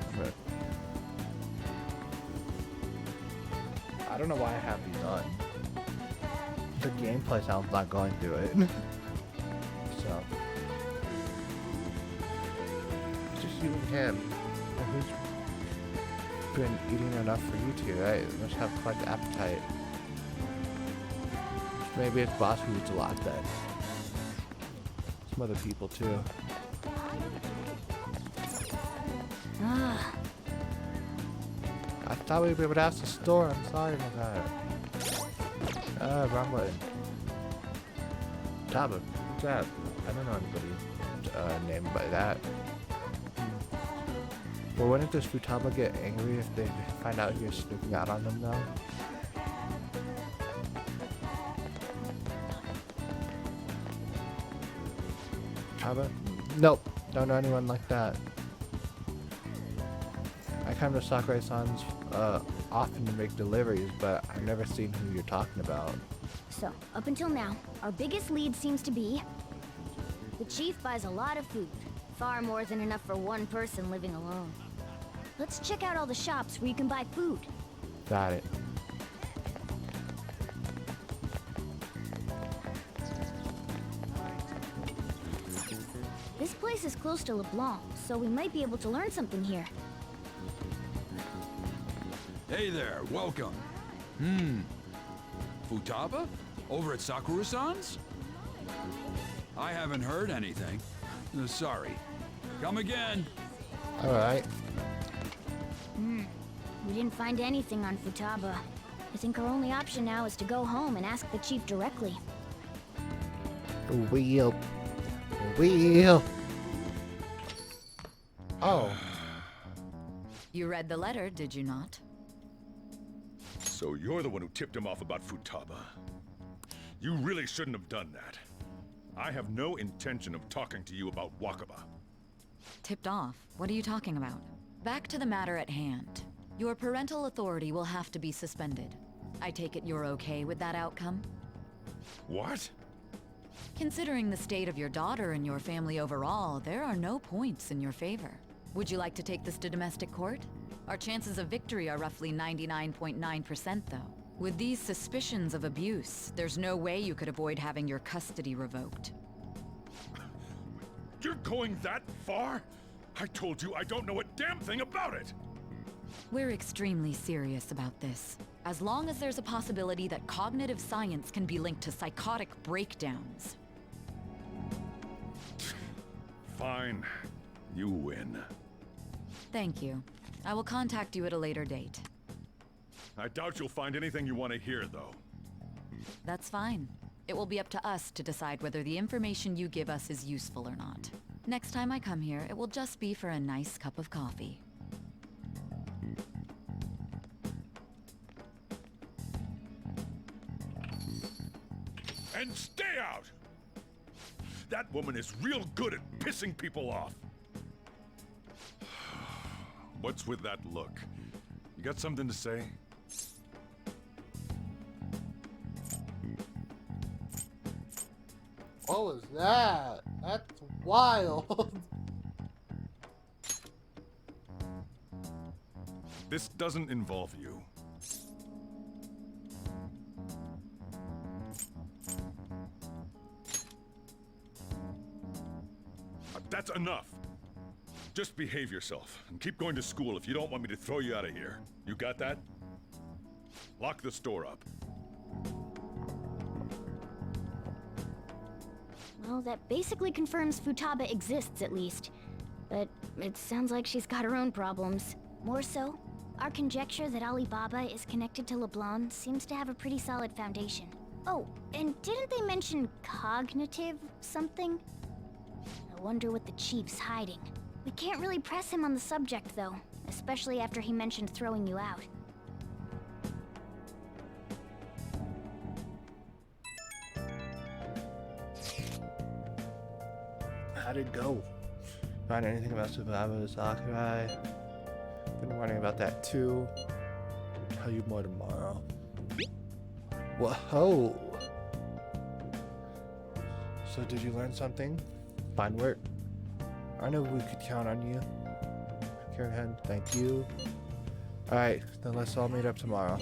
I don't know why I have these on. The gameplay sounds not going through it. So. It's just you and him. And who's been eating enough for you two, right? You must have quite the appetite. Maybe it's Boss who eats a lot then. Some other people too. I thought we'd be able to ask the store. I'm sorry about that. Wrong button. Futaba. What's that? I don't know anybody named by that. Well, wouldn't this Futaba get angry if they find out you're snooping out on them though? Futaba? Nope, don't know anyone like that. I come to Sakurai-san's often to make deliveries, but I've never seen who you're talking about. So, up until now, our biggest lead seems to be... the chief buys a lot of food. Far more than enough for one person living alone. Let's check out all the shops where you can buy food. Got it. This place is close to LeBlanc, so we might be able to learn something here. Hey there, welcome. Futaba? Over at Sakura-san's? I haven't heard anything. Sorry. Come again. Alright. We didn't find anything on Futaba. I think our only option now is to go home and ask the chief directly. Wheel. Oh. You read the letter, did you not? So you're the one who tipped him off about Futaba. You really shouldn't have done that. I have no intention of talking to you about Wakaba. Tipped off? What are you talking about? Back to the matter at hand. Your parental authority will have to be suspended. I take it you're okay with that outcome? What? Considering the state of your daughter and your family overall, there are no points in your favor. Would you like to take this to domestic court? Our chances of victory are roughly 99.9% though. With these suspicions of abuse, there's no way you could avoid having your custody revoked. You're going that far? I told you I don't know a damn thing about it! We're extremely serious about this. As long as there's a possibility that cognitive science can be linked to psychotic breakdowns. Fine. You win. Thank you. I will contact you at a later date. I doubt you'll find anything you want to hear, though. That's fine. It will be up to us to decide whether the information you give us is useful or not. Next time I come here, it will just be for a nice cup of coffee. And stay out! That woman is real good at pissing people off. What's with that look? You got something to say? What was that? That's wild. This doesn't involve you. That's enough. Just behave yourself and keep going to school if you don't want me to throw you out of here. You got that? Lock the store up. Well, that basically confirms Futaba exists, at least. But it sounds like she's got her own problems. More so, our conjecture that Alibaba is connected to LeBlanc seems to have a pretty solid foundation. Oh, and didn't they mention cognitive something? I wonder what the chief's hiding. We can't really press him on the subject, though, especially after he mentioned throwing you out. How'd it go? Find anything about Futaba Sakurai? Been wondering about that too. Tell you more tomorrow. Whoa! So did you learn something? Fine work. I know we could count on you. Karen, thank you. Alright, then let's all meet up tomorrow.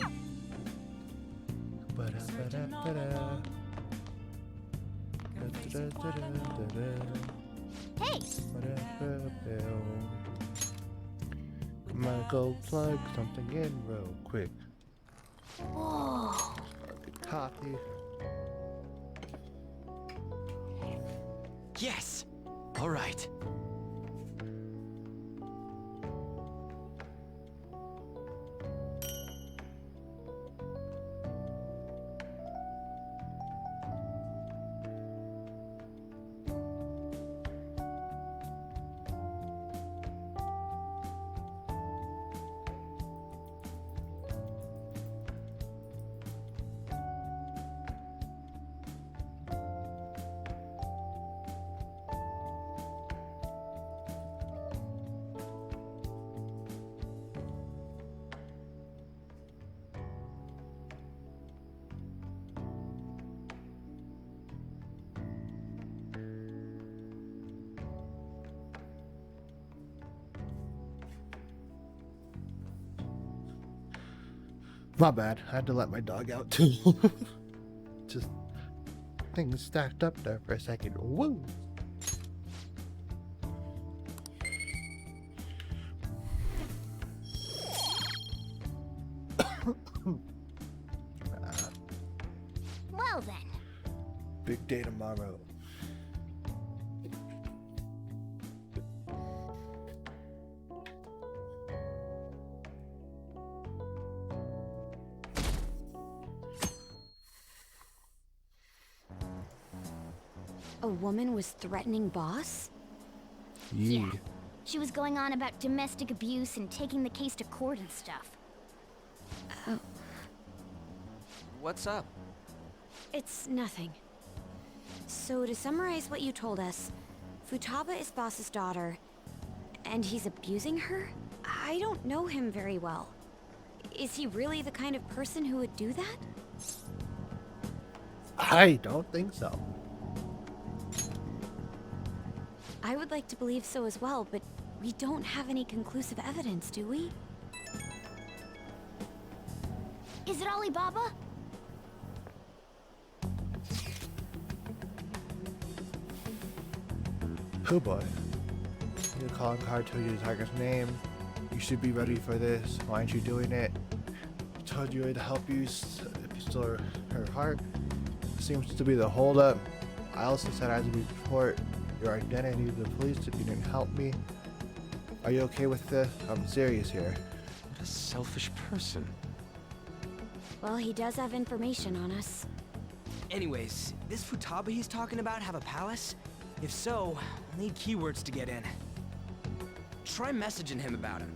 Hey! I'm gonna go plug something in real quick. Whoa! Copy. Yes! All right. My bad. I had to let my dog out too. Just things stacked up there for a second. Woo! Well then. Big day tomorrow. A woman was threatening Boss? Yeah. She was going on about domestic abuse and taking the case to court and stuff. Oh. What's up? It's nothing. So to summarize what you told us, Futaba is Boss's daughter, and he's abusing her? I don't know him very well. Is he really the kind of person who would do that? I don't think so. I would like to believe so as well, but we don't have any conclusive evidence, do we? Is it Alibaba? Oh boy. Your calling card told you the tiger's name. You should be ready for this. Why aren't you doing it? I told you to help you restore her heart. Seems to be the holdup. I also said I would report your identity to the police if you didn't help me. Are you okay with this? I'm serious here. What a selfish person. Well, he does have information on us. Anyways, this Futaba he's talking about have a palace? If so, we'll need keywords to get in. Try messaging him about him.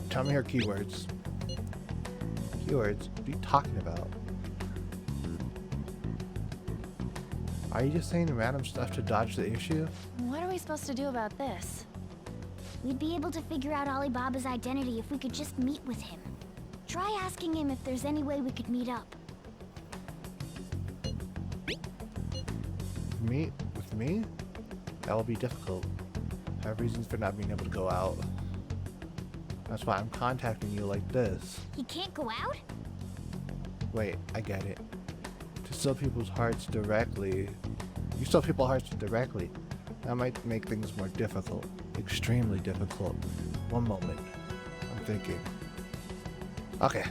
Tell me her keywords. Keywords? What are you talking about? Are you just saying random stuff to dodge the issue? What are we supposed to do about this? We'd be able to figure out Alibaba's identity if we could just meet with him. Try asking him if there's any way we could meet up. Meet with me? That will be difficult. I have reasons for not being able to go out. That's why I'm contacting you like this. He can't go out? Wait, I get it. To steal people's hearts directly. You steal people's hearts directly. That might make things more difficult. Extremely difficult. One moment. I'm thinking. Okay.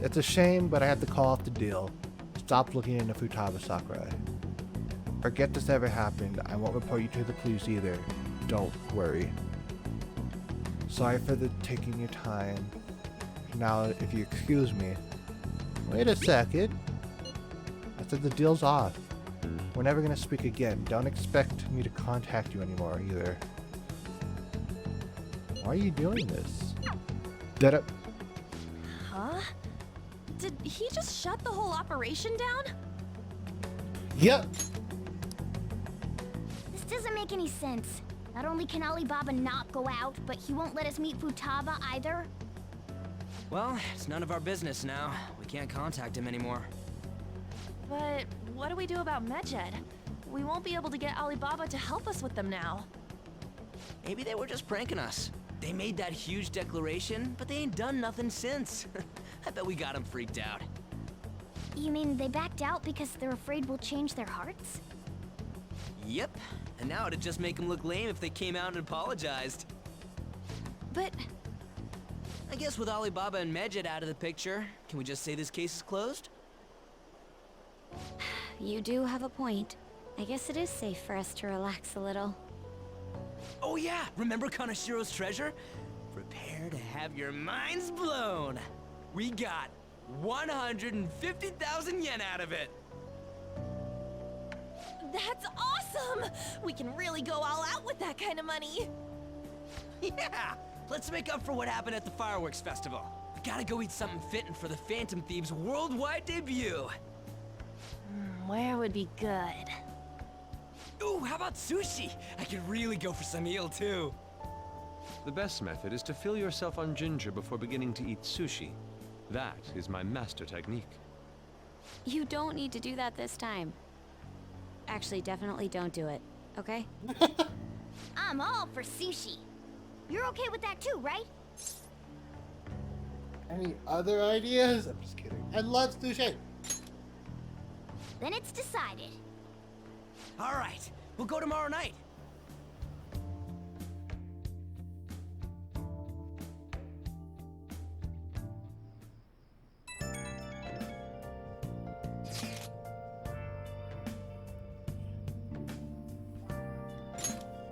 It's a shame, but I had to call off the deal. Stop looking into Futaba Sakurai. Forget this ever happened. I won't report you to the police either. Don't worry. Sorry for taking your time. Now, if you excuse me. Wait a second. I said the deal's off. We're never gonna speak again. Don't expect me to contact you anymore either. Why are you doing this? Did it? Huh? Did he just shut the whole operation down? Yep. This doesn't make any sense. Not only can Alibaba not go out, but he won't let us meet Futaba either. Well, it's none of our business now. We can't contact him anymore. But what do we do about Medjed? We won't be able to get Alibaba to help us with them now. Maybe they were just pranking us. They made that huge declaration, but they ain't done nothing since. I bet we got them freaked out. You mean they backed out because they're afraid we'll change their hearts? Yep, and now it'd just make them look lame if they came out and apologized. But I guess with Alibaba and Medjed out of the picture, can we just say this case is closed? You do have a point. I guess it is safe for us to relax a little. Oh yeah, remember Kanashiro's treasure? Prepare to have your minds blown. We got 150,000 yen out of it. that's awesome! We can really go all out with that kind of money. Yeah, let's make up for what happened at the fireworks festival. We gotta go eat something fitting for the Phantom Thieves' worldwide debut. Where would be good? Ooh, how about sushi? I could really go for some eel, too. The best method is to fill yourself on ginger before beginning to eat sushi. That is my master technique. You don't need to do that this time. Actually, definitely don't do it, okay? I'm all for sushi. You're okay with that too, right? Any other ideas? I'm just kidding. I love sushi. Then it's decided. All right, we'll go tomorrow night.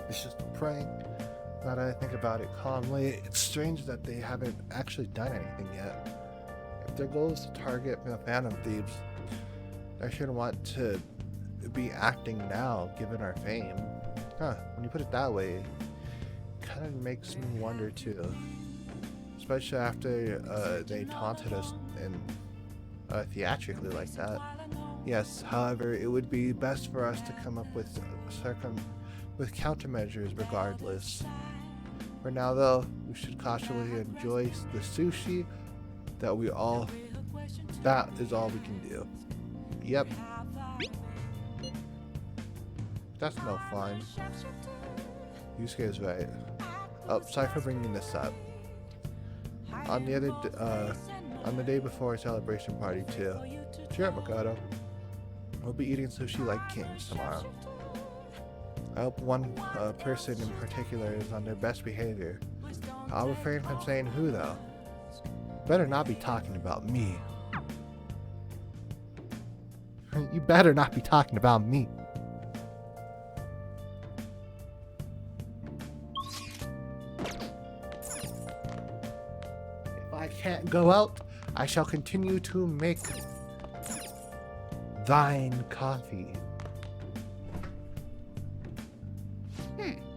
It's just a prank. Now that I think about it calmly, it's strange that they haven't actually done anything yet. If their goal is to target the Phantom Thieves, they should want to be acting now, given our fame. Huh, when you put it that way, it kind of makes me wonder too. Especially after they taunted us and theatrically like that. Yes, however, it would be best for us to come up with countermeasures regardless. For now though, we should cautiously enjoy the sushi that is all we can do. Yep. That's no fun. Yusuke is right. Oh, sorry for bringing this up. On the day before our celebration party too. Cheer up, Makoto. We'll be eating sushi like kings tomorrow. I hope one person in particular is on their best behavior. I'll refrain from saying who though. Better not be talking about me. You better not be talking about me. If I can't go out, I shall continue to make thine coffee. Hey!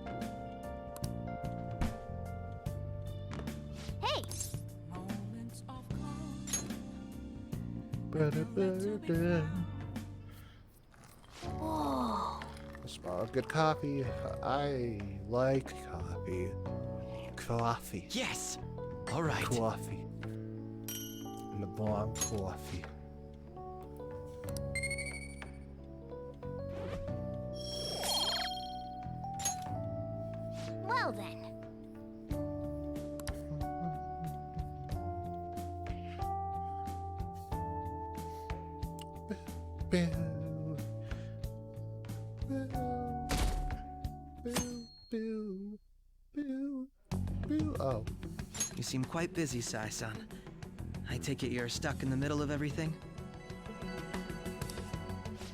Whoa. Smell good coffee. I like coffee. Coffee. Yes! All right. Coffee. LeBlanc coffee. Well then. Boo. Boo. Boo. Boo. Boo. Boo. Oh. You seem quite busy, Sai-san. I take it you're stuck in the middle of everything?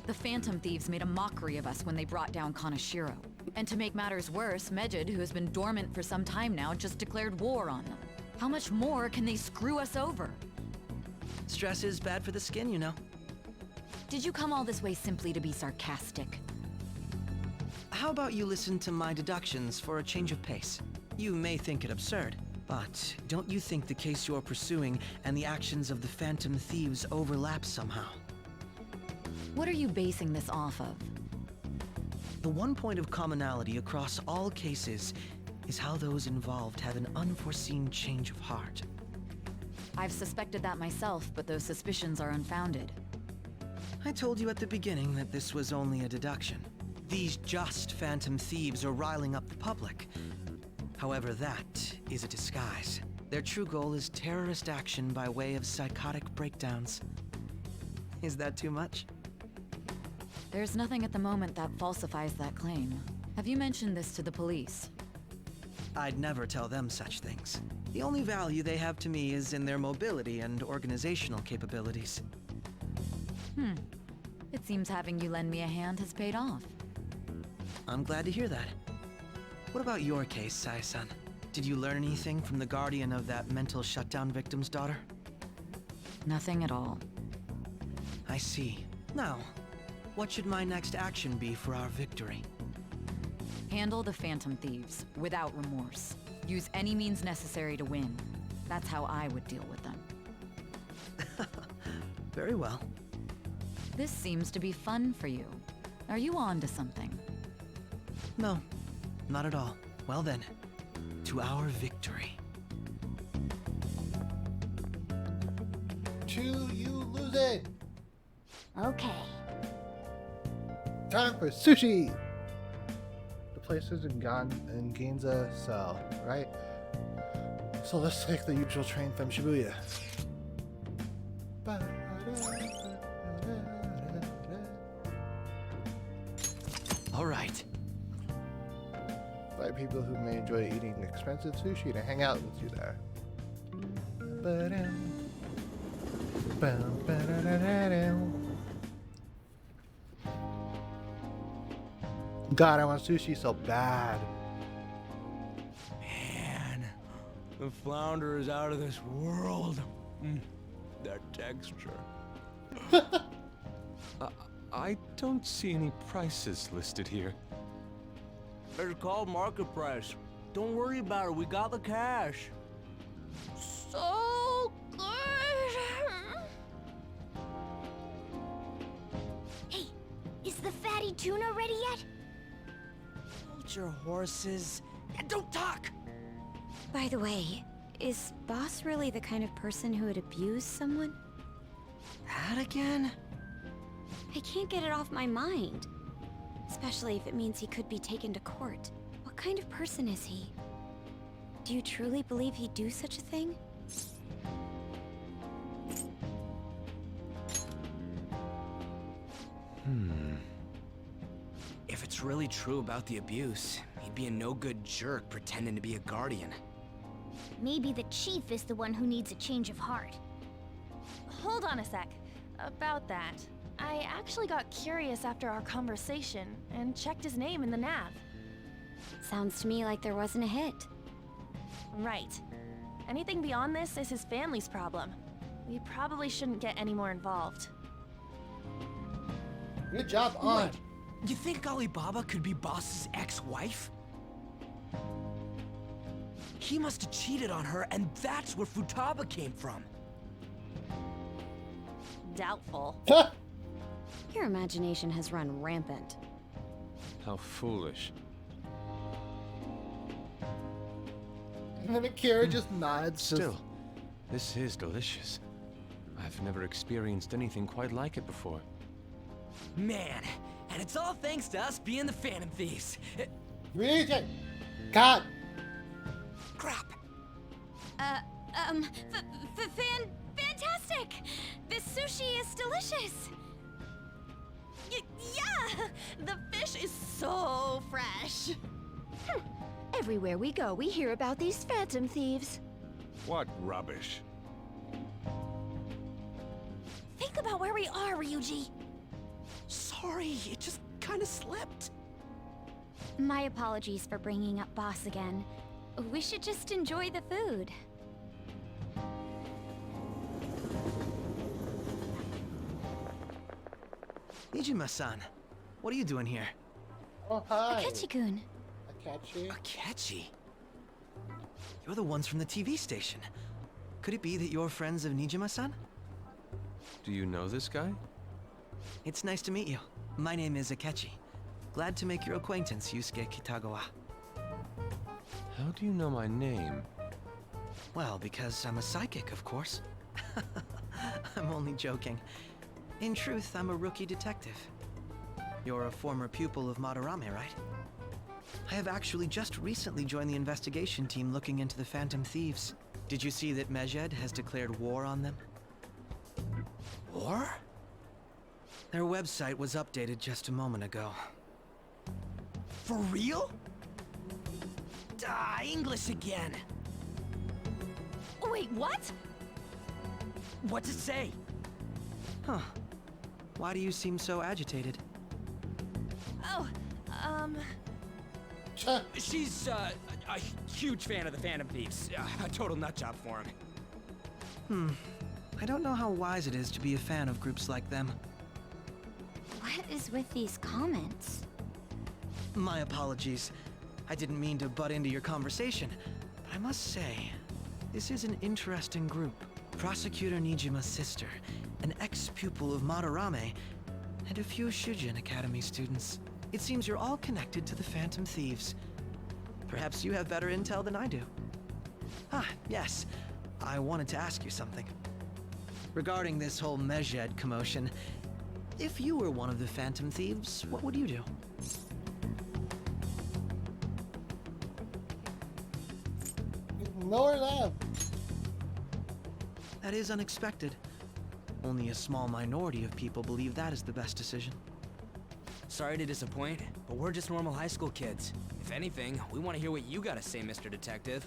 The Phantom Thieves made a mockery of us when they brought down Kaneshiro. And to make matters worse, Mejid, who has been dormant for some time now, just declared war on them. How much more can they screw us over? Stress is bad for the skin, you know. Did you come all this way simply to be sarcastic? How about you listen to my deductions for a change of pace? You may think it absurd, but don't you think the case you're pursuing and the actions of the Phantom Thieves overlap somehow? What are you basing this off of? The one point of commonality across all cases is how those involved have an unforeseen change of heart. I've suspected that myself, but those suspicions are unfounded. I told you at the beginning that this was only a deduction. These just Phantom Thieves are riling up the public. However, that is a disguise. Their true goal is terrorist action by way of psychotic breakdowns. Is that too much? There's nothing at the moment that falsifies that claim. Have you mentioned this to the police? I'd never tell them such things. The only value they have to me is in their mobility and organizational capabilities. It seems having you lend me a hand has paid off. I'm glad to hear that. What about your case, Sai-san? Did you learn anything from the guardian of that mental shutdown victim's daughter? Nothing at all. I see. Now, what should my next action be for our victory? Handle the Phantom Thieves, without remorse. Use any means necessary to win. That's how I would deal with them. Very well. This seems to be fun for you. Are you on to something? No, not at all. Well then, to our victory. To you lose it. Okay. Time for sushi. The places in Ginza, so right. So let's take the usual train from Shibuya. All right. Invite people who may enjoy eating expensive sushi to hang out with you there. God, I want sushi so bad. Man, the flounder is out of this world. That texture. I don't see any prices listed here. It's called market price. Don't worry about it. We got the cash. So good. Hey, is the fatty tuna ready yet? Hold your horses and don't talk. By the way, is Boss really the kind of person who would abuse someone? That again? I can't get it off my mind. Especially if it means he could be taken to court. What kind of person is he? Do you truly believe he'd do such a thing? If it's really true about the abuse, he'd be a no-good jerk pretending to be a guardian. Maybe the chief is the one who needs a change of heart. Hold on a sec. About that, I actually got curious after our conversation and checked his name in the nav. Sounds to me like there wasn't a hit. Right. Anything beyond this is his family's problem. We probably shouldn't get any more involved. Good job, on. Wait, you think Alibaba could be Boss's ex-wife? He must have cheated on her, and that's where Futaba came from. Doubtful. Your imagination has run rampant. How foolish. And then Akira just nods. Still, this is delicious. I've never experienced anything quite like it before. Man, and it's all thanks to us being the Phantom Thieves. Really? God. Crap. Fantastic! This sushi is delicious! Yeah! The fish is so fresh. Everywhere we go, we hear about these phantom thieves. What rubbish. Think about where we are, Ryuji. Sorry, it just kind of slipped. My apologies for bringing up Boss again. We should just enjoy the food. Nijima-san, what are you doing here? Oh, hi. Akechi-kun. Akechi? Akechi? You're the ones from the TV station. Could it be that you're friends of Nijima-san? Do you know this guy? It's nice to meet you. My name is Akechi. Glad to make your acquaintance, Yusuke Kitagawa. How do you know my name? Well, because I'm a psychic, of course. I'm only joking. In truth, I'm a rookie detective. You're a former pupil of Madarame, right? I have actually just recently joined the investigation team looking into the Phantom Thieves. Did you see that Medjed has declared war on them? War? Their website was updated just a moment ago. For real? English again! Wait, what? What's it say? Huh. Why do you seem so agitated? Oh, She's a huge fan of the Phantom Thieves. A total nutjob for him. I don't know how wise it is to be a fan of groups like them. What is with these comments? My apologies. I didn't mean to butt into your conversation, but I must say, this is an interesting group. Prosecutor Nijima's sister, an ex-pupil of Madarame, and a few Shujin Academy students. It seems you're all connected to the Phantom Thieves. Perhaps you have better intel than I do. Yes. I wanted to ask you something. Regarding this whole Medjed commotion, if you were one of the Phantom Thieves, what would you do? Lower them. That is unexpected. Only a small minority of people believe that is the best decision. Sorry to disappoint, but we're just normal high school kids. If anything, we want to hear what you gotta say, Mr. Detective.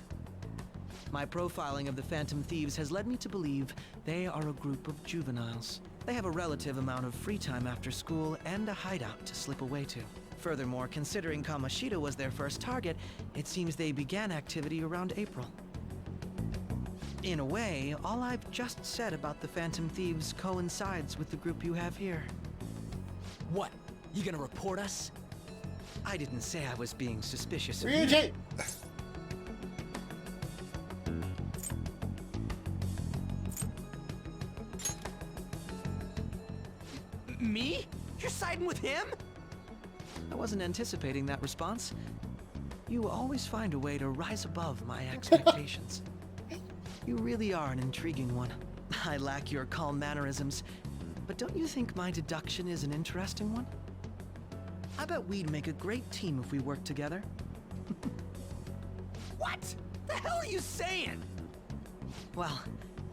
My profiling of the Phantom Thieves has led me to believe they are a group of juveniles. They have a relative amount of free time after school and a hideout to slip away to. Furthermore, considering Kamoshida was their first target, it seems they began activity around April. In a way, all I've just said about the Phantom Thieves coincides with the group you have here. What? You gonna report us? I didn't say I was being suspicious of you. Ryuji! Me? You're siding with him? I wasn't anticipating that response. You always find a way to rise above my expectations. You really are an intriguing one. I lack your calm mannerisms, but don't you think my deduction is an interesting one? I bet we'd make a great team if we worked together. What? The hell are you saying? Well,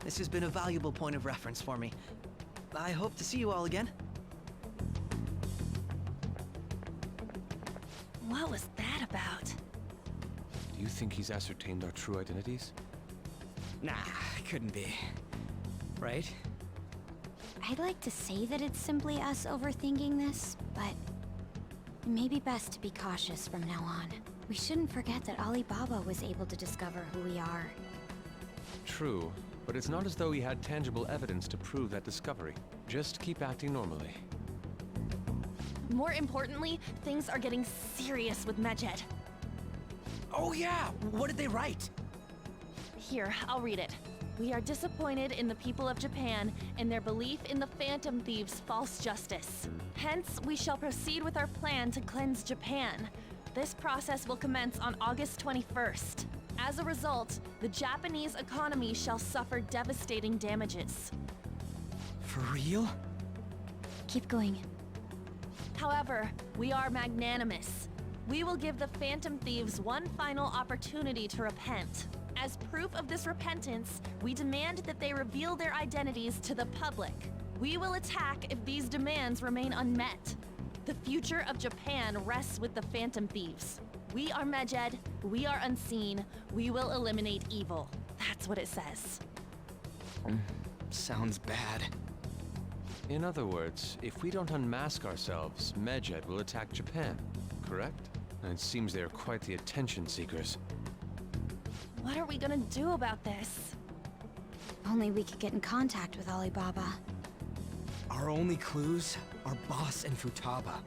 this has been a valuable point of reference for me. I hope to see you all again. What was that about? Do you think he's ascertained our true identities? Nah, couldn't be. Right? I'd like to say that it's simply us overthinking this, but it may be best to be cautious from now on. We shouldn't forget that Alibaba was able to discover who we are. True, but it's not as though he had tangible evidence to prove that discovery. Just keep acting normally. More importantly, things are getting serious with Medjed. Oh yeah, what did they write? Here, I'll read it. We are disappointed in the people of Japan and their belief in the Phantom Thieves' false justice. Hence, we shall proceed with our plan to cleanse Japan. This process will commence on August 21st. As a result, the Japanese economy shall suffer devastating damages. For real? Keep going. However, we are magnanimous. We will give the Phantom Thieves one final opportunity to repent. As proof of this repentance, we demand that they reveal their identities to the public. We will attack if these demands remain unmet. The future of Japan rests with the Phantom Thieves. We are Medjed, we are unseen, we will eliminate evil. That's what it says. Sounds bad. In other words, if we don't unmask ourselves, Medjed will attack Japan, correct? And it seems they are quite the attention seekers. What are we gonna do about this? Only we could get in contact with Alibaba. Our only clues are Boss and Futaba.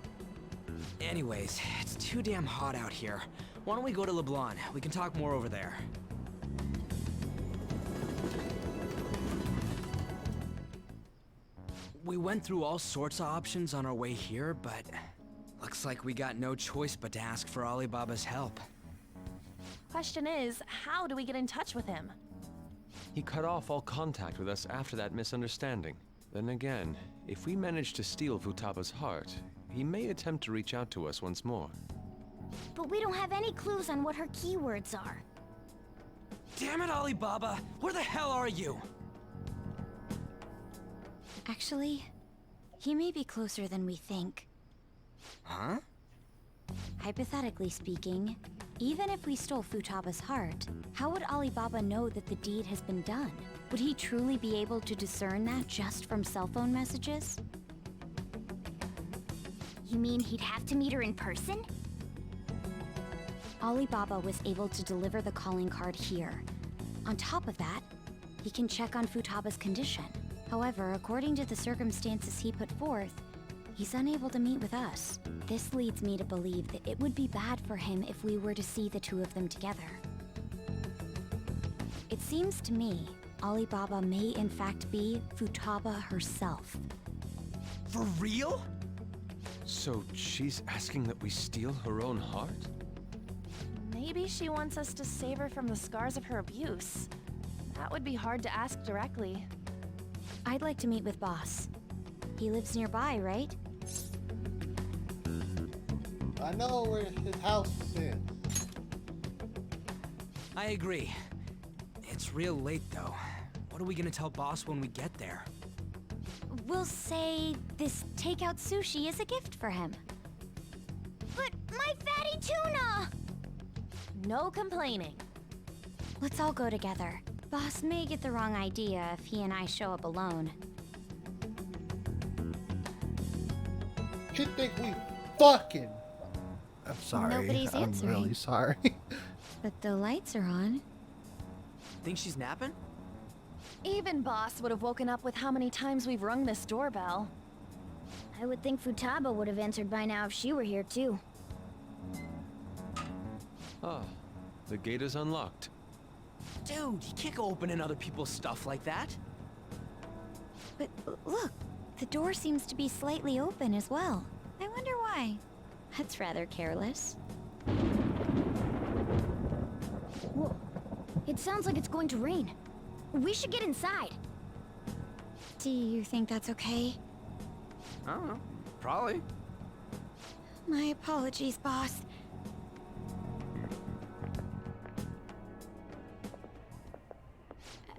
Anyways, it's too damn hot out here. Why don't we go to LeBlanc? We can talk more over there. We went through all sorts of options on our way here, but looks like we got no choice but to ask for Alibaba's help. Question is, how do we get in touch with him? He cut off all contact with us after that misunderstanding. Then again, if we manage to steal Futaba's heart, he may attempt to reach out to us once more. But we don't have any clues on what her keywords are. Damn it, Alibaba! Where the hell are you? Actually, he may be closer than we think. Huh? Hypothetically speaking, even if we stole Futaba's heart, how would Alibaba know that the deed has been done? Would he truly be able to discern that just from cell phone messages? You mean he'd have to meet her in person? Alibaba was able to deliver the calling card here. On top of that, he can check on Futaba's condition. However, according to the circumstances he put forth, he's unable to meet with us. This leads me to believe that it would be bad for him if we were to see the two of them together. It seems to me Alibaba may in fact be Futaba herself. For real? So she's asking that we steal her own heart? Maybe she wants us to save her from the scars of her abuse. That would be hard to ask directly. I'd like to meet with Boss. He lives nearby, right? I know where his house is. I agree. It's real late, though. What are we gonna tell Boss when we get there? We'll say this takeout sushi is a gift for him. But my fatty tuna! No complaining. Let's all go together. Boss may get the wrong idea if he and I show up alone. You think we fucking... I'm sorry. Nobody's I'm answering. really sorry. But the lights are on. Think she's napping? Even Boss would have woken up with how many times we've rung this doorbell. I would think Futaba would have answered by now if she were here too. Ah, the gate is unlocked. Dude, you can't go opening other people's stuff like that. But look, the door seems to be slightly open as well. I wonder why. That's rather careless. Whoa. It sounds like it's going to rain. We should get inside. Do you think that's okay? I don't know. Probably. My apologies, boss.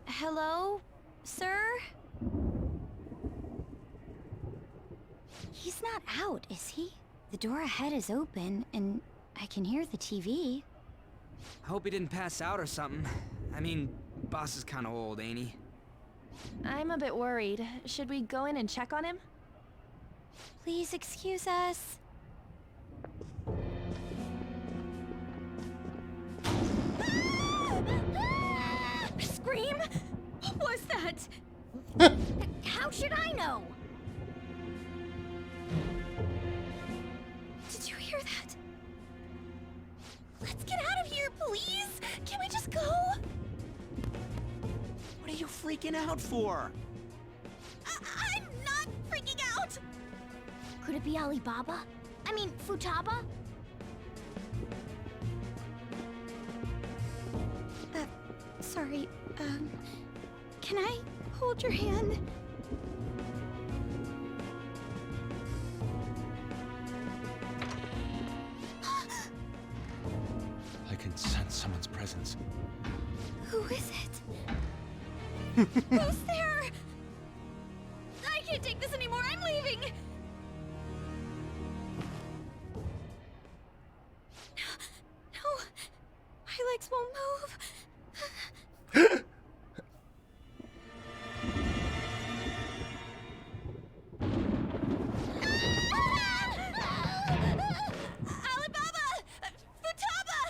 Hello, sir? He's not out, is he? The door ahead is open, and I can hear the TV. I hope he didn't pass out or something. I mean, Boss is kind of old, ain't he? I'm a bit worried. Should we go in and check on him? Please excuse us. Scream? What was that? How should I know? Did you hear that? Let's get out of here, please. Can we just go? What are you freaking out for? I'm not freaking out. Could it be Alibaba? I mean, Futaba? Sorry, can I hold your hand? I can sense someone's presence. Who is it? Who's there? I can't take this anymore. I'm leaving. No, my legs won't move. Alibaba! Futaba!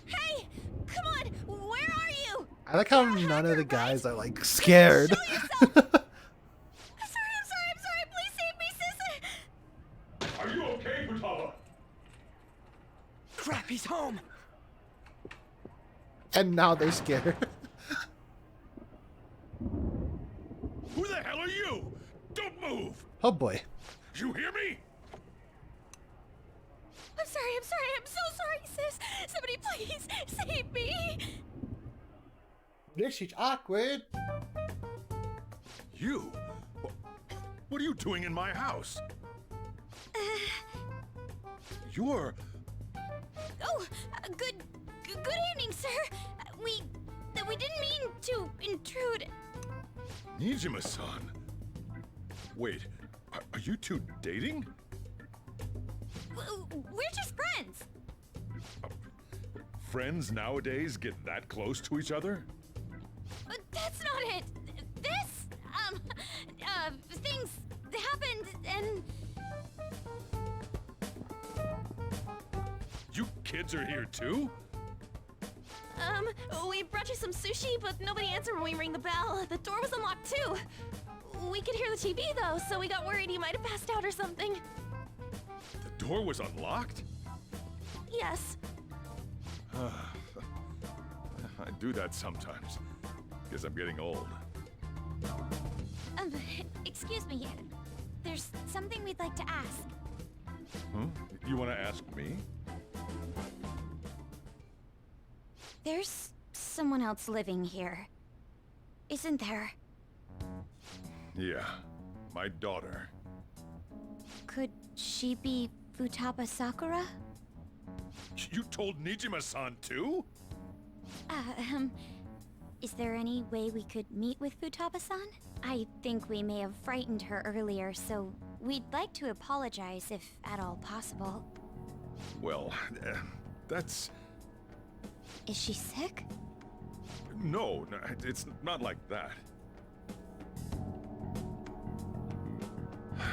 Hey, come on, where are you? I like how none of the guys are like scared. I'm sorry. Please save me, sis. Are you okay, Futaba? Crap, he's home! And now they're scared. Who the hell are you? Don't move! Oh boy. You hear me? I'm sorry. I'm so sorry, sis. Somebody please save me. This is awkward. You? What are you doing in my house? You're... Oh, good evening, sir. We didn't mean to intrude. Nijima-san. Wait, are you two dating? We're just friends. Friends nowadays get that close to each other? But that's not it. This, things happened and... You kids are here too? We brought you some sushi, but nobody answered when we rang the bell. The door was unlocked too. We could hear the TV though, so we got worried you might have passed out or something. The door was unlocked? Yes. I do that sometimes. Guess I'm getting old. Excuse me. There's something we'd like to ask. Huh? You want to ask me? There's someone else living here, isn't there? Yeah, my daughter. Could she be Futaba Sakura? You told Nijima-san too? Is there any way we could meet with Futaba-san? I think we may have frightened her earlier, so we'd like to apologize if at all possible. Well, that's... Is she sick? No, it's not like that. I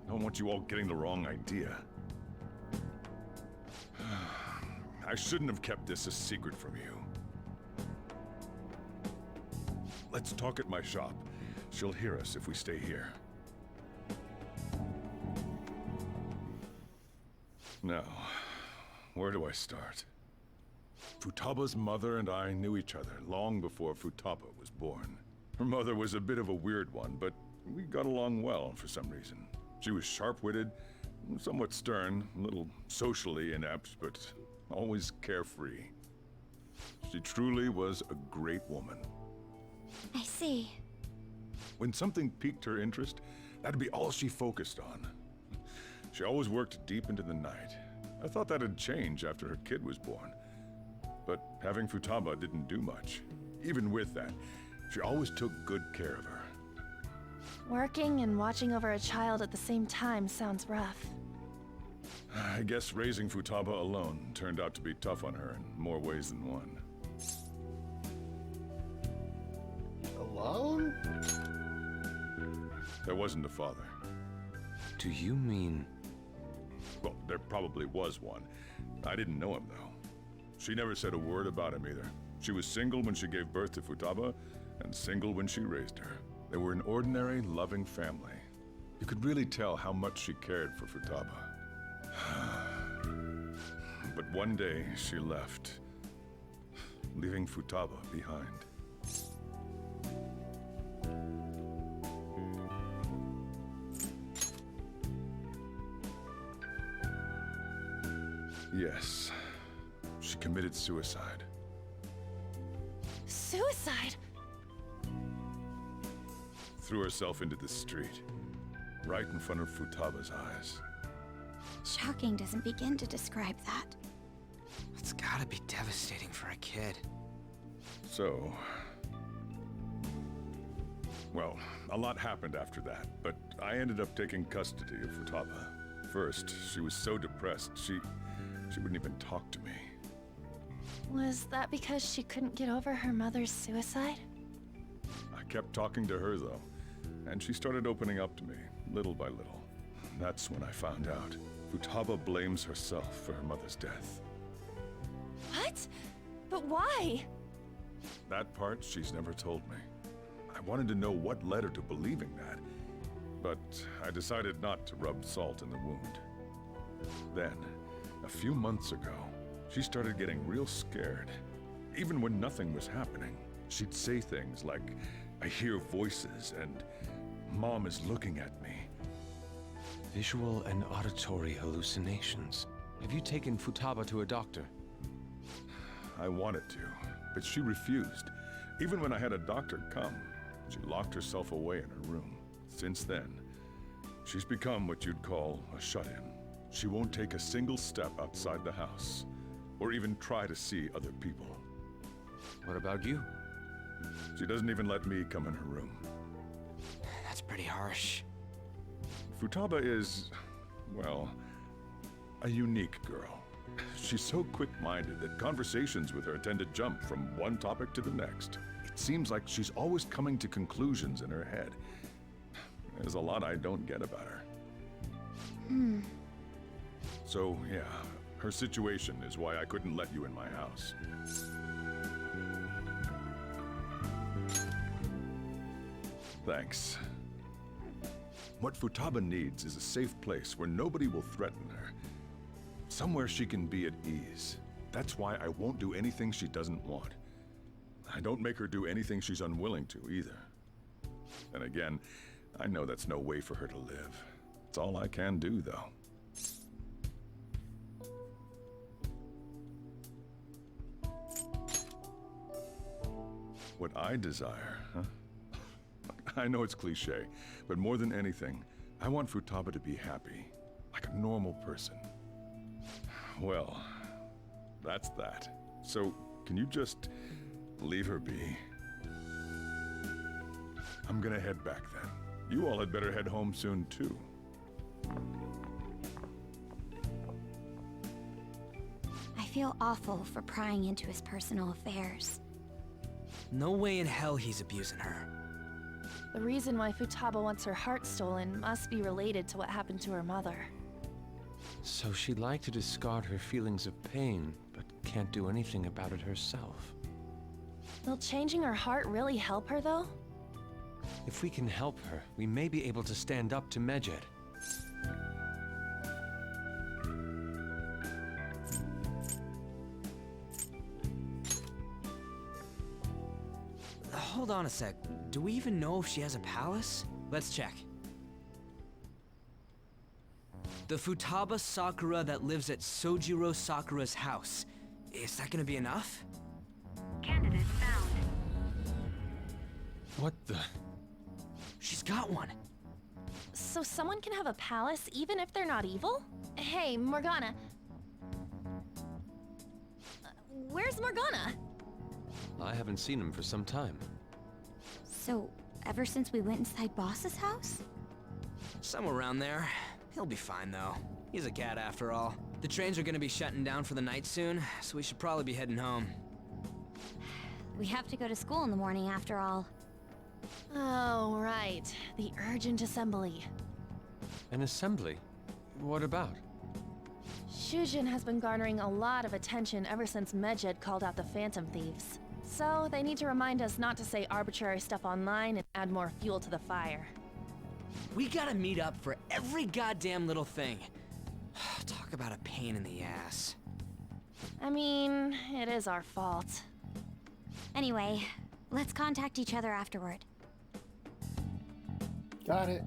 don't want you all getting the wrong idea. I shouldn't have kept this a secret from you. Let's talk at my shop. She'll hear us if we stay here. Now, where do I start? Futaba's mother and I knew each other long before Futaba was born. Her mother was a bit of a weird one, but we got along well for some reason. She was sharp-witted, somewhat stern, a little socially inept, but always carefree. She truly was a great woman. I see. When something piqued her interest, that'd be all she focused on. She always worked deep into the night. I thought that'd change after her kid was born. But having Futaba didn't do much. Even with that, she always took good care of her. Working and watching over a child at the same time sounds rough. I guess raising Futaba alone turned out to be tough on her in more ways than one. Alone? There wasn't a father. Do you mean... Well, there probably was one. I didn't know him, though. She never said a word about him either. She was single when she gave birth to Futaba, and single when she raised her. They were an ordinary, loving family. You could really tell how much she cared for Futaba. But one day, she left, leaving Futaba behind. Yes, she committed suicide. Suicide? Threw herself into the street, right in front of Futaba's eyes. Shocking doesn't begin to describe that. It's gotta be devastating for a kid. So... Well, a lot happened after that, but I ended up taking custody of Futaba. First, she was so depressed, she wouldn't even talk to me. Was that because she couldn't get over her mother's suicide? I kept talking to her, though, and she started opening up to me, little by little. That's when I found out. Futaba blames herself for her mother's death. What? But why? That part she's never told me. I wanted to know what led her to believing that, but I decided not to rub salt in the wound. Then, a few months ago, she started getting real scared. Even when nothing was happening, she'd say things like, "I hear voices," and "Mom is looking at me." Visual and auditory hallucinations. Have you taken Futaba to a doctor? I wanted to, but she refused. Even when I had a doctor come, she locked herself away in her room. Since then, she's become what you'd call a shut-in. She won't take a single step outside the house, or even try to see other people. What about you? She doesn't even let me come in her room. That's pretty harsh. Futaba is, well, a unique girl. She's so quick-minded that conversations with her tend to jump from one topic to the next. It seems like she's always coming to conclusions in her head. There's a lot I don't get about her. So, yeah, her situation is why I couldn't let you in my house. Thanks. What Futaba needs is a safe place where nobody will threaten her. Somewhere she can be at ease. That's why I won't do anything she doesn't want. I don't make her do anything she's unwilling to, either. And again, I know that's no way for her to live. It's all I can do, though. What I desire, huh? I know it's cliché, but more than anything, I want Futaba to be happy, like a normal person. Well, that's that. So, Can you just leave her be? I'm gonna head back then. You all had better head home soon, too. I feel awful for prying into his personal affairs. No way in hell he's abusing her. The reason why Futaba wants her heart stolen must be related to what happened to her mother. So she'd like to discard her feelings of pain, but can't do anything about it herself. Will changing her heart really help her, though? If we can help her, we may be able to stand up to Medjed. Hold on a sec. Do we even know if she has a palace? Let's check. The Futaba Sakura that lives at Sojiro Sakura's house. Is that gonna be enough? Candidate found. What the? She's got one. So someone can have a palace even if they're not evil? Hey, Morgana. Where's Morgana? I haven't seen him for some time. So, ever since we went inside Boss's house? Somewhere around there. He'll be fine, though. He's a cat after all. The trains are gonna be shutting down for the night soon, so we should probably be heading home. We have to go to school in the morning after all. Oh, right. The urgent assembly. An assembly? What about? Shujin has been garnering a lot of attention ever since Medjed called out the Phantom Thieves. So, they need to remind us not to say arbitrary stuff online and add more fuel to the fire. We gotta meet up for every goddamn little thing. Talk about a pain in the ass. I mean, it is our fault. Anyway, let's contact each other afterward. Got it.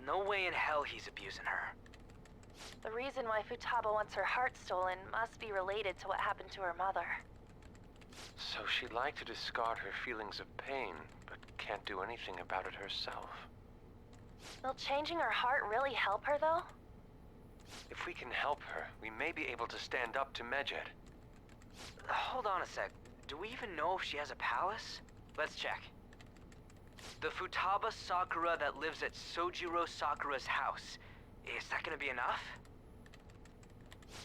No way in hell he's abusing her. The reason why Futaba wants her heart stolen must be related to what happened to her mother. So she'd like to discard her feelings of pain, but can't do anything about it herself. Will changing her heart really help her, though? If we can help her, we may be able to stand up to Medjed. Hold on a sec. Do we even know if she has a palace? Let's check. The Futaba Sakura that lives at Sojiro Sakura's house. Is that gonna be enough?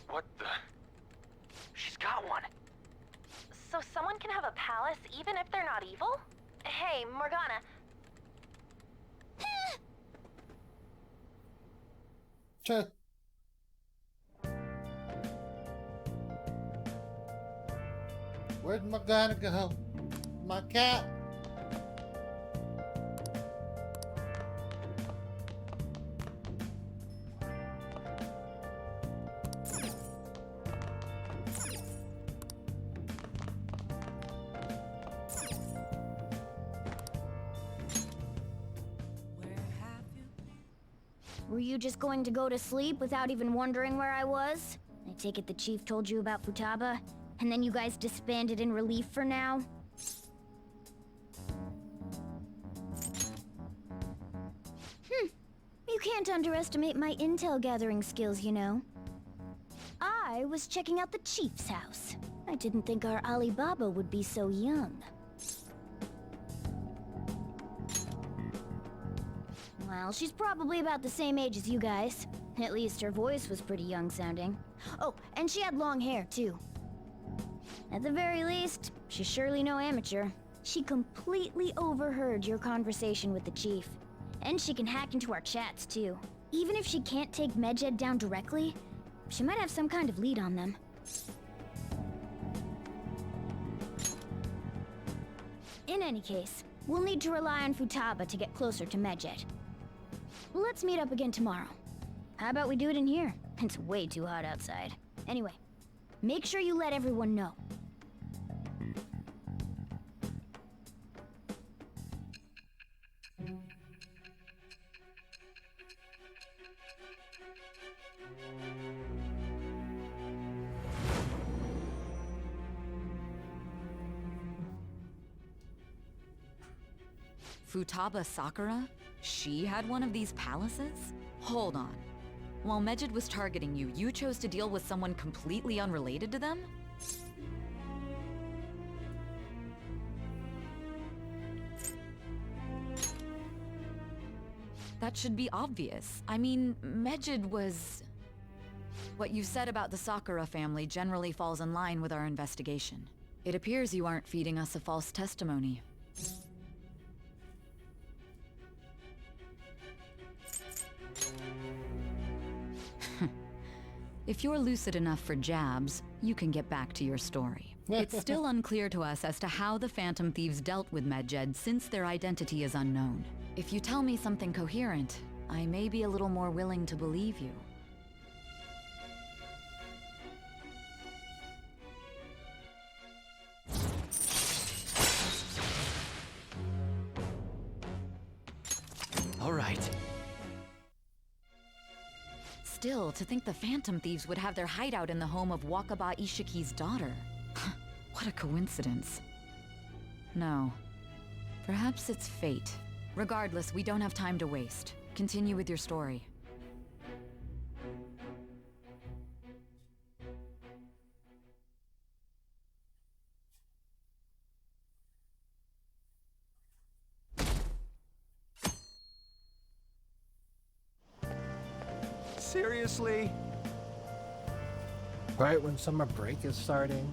What the? She's got one. So someone can have a palace even if they're not evil? Hey, Morgana. Sure. Where'd Morgana go? My cat. Were you just going to go to sleep without even wondering where I was? I take it the chief told you about Futaba, and then you guys disbanded in relief for now? You can't underestimate my intel gathering skills, you know. I was checking out the chief's house. I didn't think our Alibaba would be so young. Well, she's probably about the same age as you guys. At least her voice was pretty young sounding. Oh, and she had long hair, too. At the very least, she's surely no amateur. She completely overheard your conversation with the chief. And she can hack into our chats, too. Even if she can't take Medjed down directly, she might have some kind of lead on them. In any case, we'll need to rely on Futaba to get closer to Medjed. Let's meet up again tomorrow. How about we do it in here? It's way too hot outside. Anyway, make sure you let everyone know. Futaba Sakura? She had one of these palaces? Hold on. While Medjed was targeting you, you chose to deal with someone completely unrelated to them? That should be obvious. I mean, Medjed was... What you said about the Sakura family generally falls in line with our investigation. It appears you aren't feeding us a false testimony. If you're lucid enough for jabs, you can get back to your story. It's still unclear to us as to how the Phantom Thieves dealt with Medjed since their identity is unknown. If you tell me something coherent, I may be a little more willing to believe you. All right. Still, to think the Phantom Thieves would have their hideout in the home of Wakaba Ishiki's daughter. What a coincidence. No. Perhaps it's fate. Regardless, we don't have time to waste. Continue with your story. Seriously? Right when summer break is starting.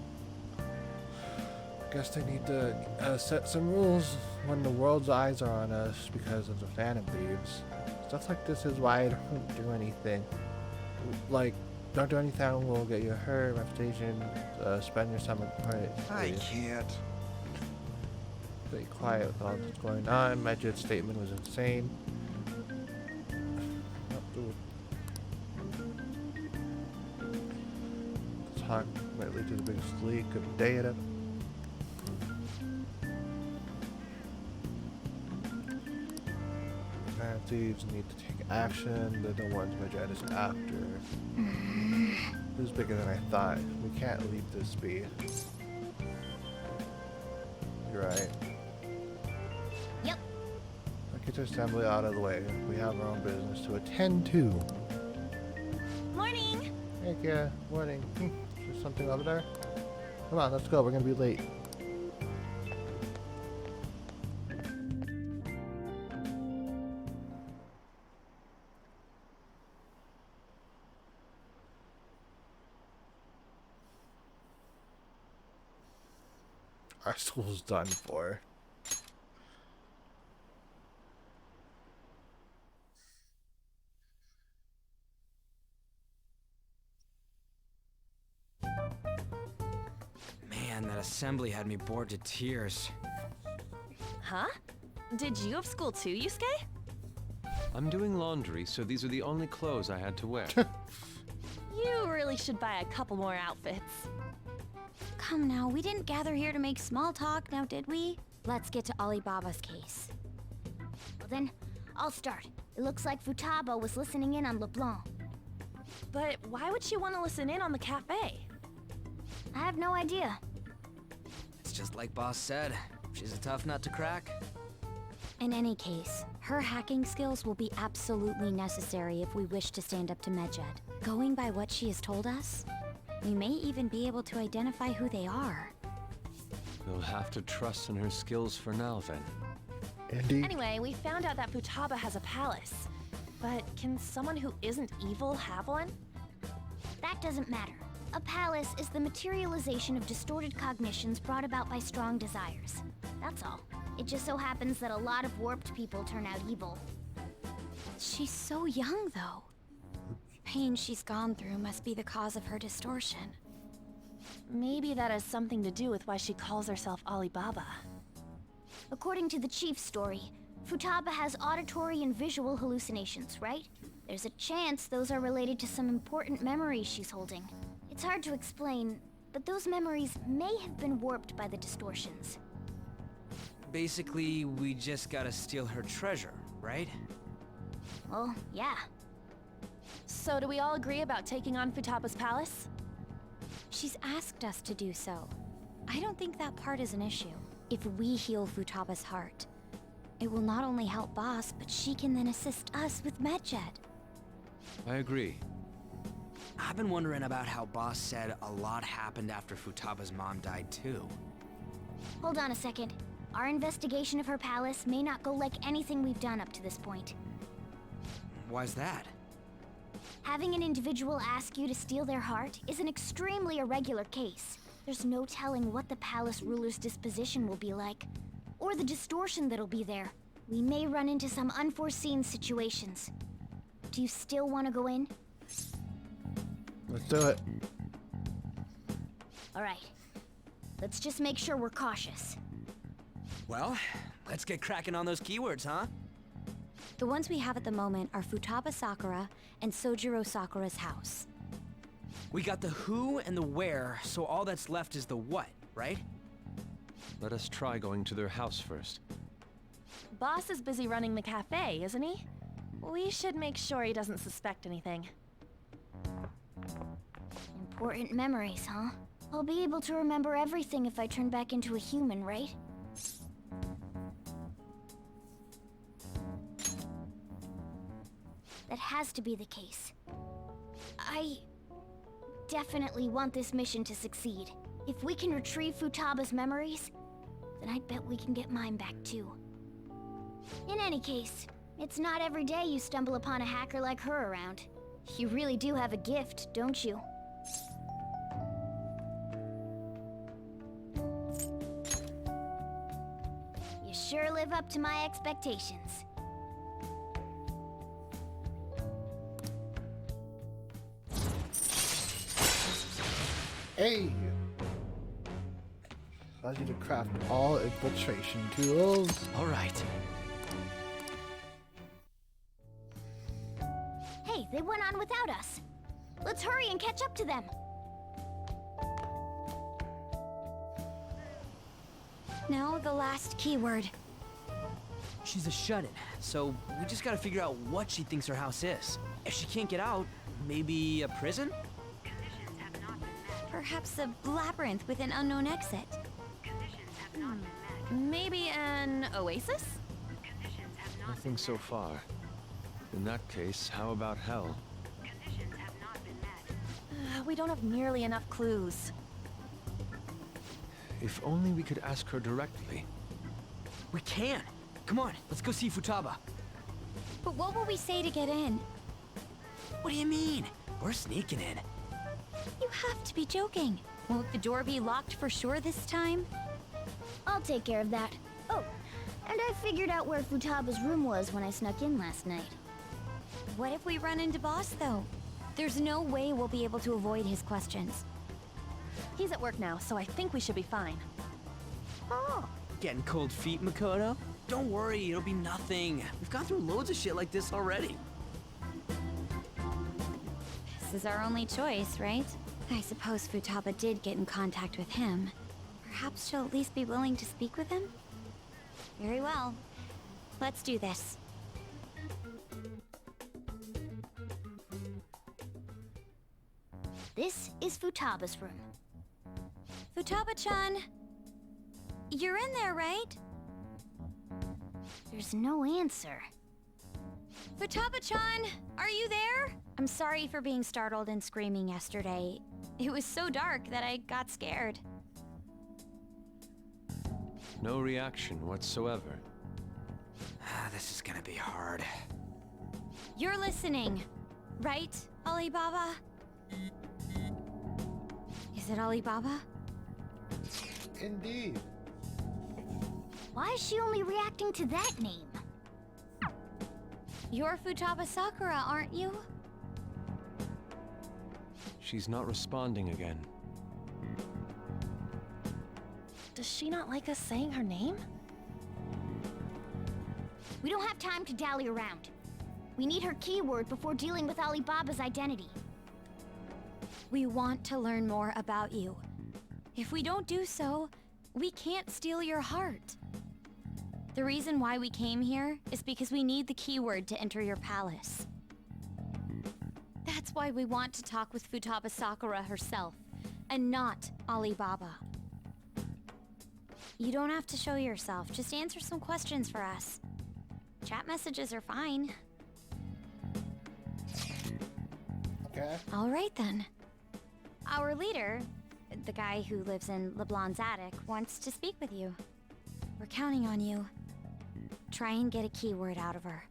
Guess they need to set some rules when the world's eyes are on us because of the Phantom Thieves. Stuff like this is why I don't do anything. Like, don't do anything that will get you hurt, reputation, spend your summer quiet. I can't. Stay quiet with all that's going on. Medjed's statement was insane. Talk might lead to the biggest leak of data. Thieves need to take action. They're the ones Medjed is after. This is bigger than I thought. We can't leave this be. You're right. Yep. Get the assembly out of the way. We have our own business to attend to. Morning! Heck yeah, morning. Is there something over there? Come on, let's go. We're gonna be late. Our school's done for. Man, that assembly had me bored to tears. Huh? Did you have school too, Yusuke? I'm doing laundry, so these are the only clothes I had to wear. You really should buy a couple more outfits. Come now, we didn't gather here to make small talk, now did we? Let's get to Alibaba's case. Well then, I'll start. It looks like Futaba was listening in on LeBlanc. But why would she want to listen in on the cafe? I have no idea. It's just like Boss said. She's a tough nut to crack. In any case, her hacking skills will be absolutely necessary if we wish to stand up to Medjed. Going by what she has told us, we may even be able to identify who they are. We'll have to trust in her skills for now, then. Indeed. Anyway, we found out that Futaba has a palace. But can someone who isn't evil have one? That doesn't matter. A palace is the materialization of distorted cognitions brought about by strong desires. That's all. It just so happens that a lot of warped people turn out evil. She's so young, though. Pain she's gone through must be the cause of her distortion. Maybe that has something to do with why she calls herself Alibaba. According to the chief's story, Futaba has auditory and visual hallucinations, right? There's a chance those are related to some important memories she's holding. It's hard to explain, but those memories may have been warped by the distortions. Basically, we just gotta steal her treasure, right? Well, yeah. So do we all agree about taking on Futaba's palace? She's asked us to do so. I don't think that part is an issue. If we heal Futaba's heart, it will not only help Boss, but she can then assist us with Medjed. I agree. I've been wondering about how Boss said a lot happened after Futaba's mom died too. Hold on a second. Our investigation of her palace may not go like anything we've done up to this point. Why's that? Having an individual ask you to steal their heart is an extremely irregular case. There's no telling what the palace ruler's disposition will be like, or the distortion that'll be there. We may run into some unforeseen situations. Do you still want to go in? Let's do it. All right. Let's just make sure we're cautious. Well, let's get cracking on those keywords, huh? The ones we have at the moment are Futaba Sakura and Sojiro Sakura's house. We got the who and the where, so all that's left is the what, right? Let us try going to their house first. Boss is busy running the cafe, isn't he? We should make sure he doesn't suspect anything. Important memories, huh? I'll be able to remember everything if I turn back into a human, right? That has to be the case. I definitely want this mission to succeed. If we can retrieve Futaba's memories, then I bet we can get mine back too. In any case, it's not every day you stumble upon a hacker like her around. You really do have a gift, don't you? You sure live up to my expectations. Hey! Allows you to craft all infiltration tools. All right. Hey, they went on without us. Let's hurry and catch up to them. Now the last keyword. She's a shut-in, so we just gotta figure out what she thinks her house is. If she can't get out, maybe a prison? Perhaps a labyrinth with an unknown exit. Maybe an oasis? Nothing so far. In that case, how about hell? We don't have nearly enough clues. If only we could ask her directly. We can! Come on, let's go see Futaba. But what will we say to get in? What do you mean? We're sneaking in. You have to be joking. Won't the door be locked for sure this time? I'll take care of that. Oh, and I figured out where Futaba's room was when I snuck in last night. What if we run into Boss, though? There's no way we'll be able to avoid his questions. He's at work now, so I think we should be fine. Oh, getting cold feet, Makoto? Don't worry, it'll be nothing. We've gone through loads of shit like this already. This is our only choice, right? I suppose Futaba did get in contact with him. Perhaps she'll at least be willing to speak with him? Very well. Let's do this. This is Futaba's room. Futaba-chan! You're in there, right? There's no answer. Futaba-chan! Are you there? I'm sorry for being startled and screaming yesterday. It was so dark that I got scared. No reaction whatsoever. This is gonna be hard. You're listening, right, Alibaba? Is it Alibaba? Indeed. Why is she only reacting to that name? You're Futaba Sakura, aren't you? She's not responding again. Does she not like us saying her name? We don't have time to dally around. We need her keyword before dealing with Alibaba's identity. We want to learn more about you. If we don't do so, we can't steal your heart. The reason why we came here is because we need the keyword to enter your palace. That's why we want to talk with Futaba Sakura herself, and not Alibaba. You don't have to show yourself, just answer some questions for us. Chat messages are fine. Okay. All right then. Our leader, the guy who lives in LeBlanc's attic, wants to speak with you. We're counting on you. Try and get a keyword out of her.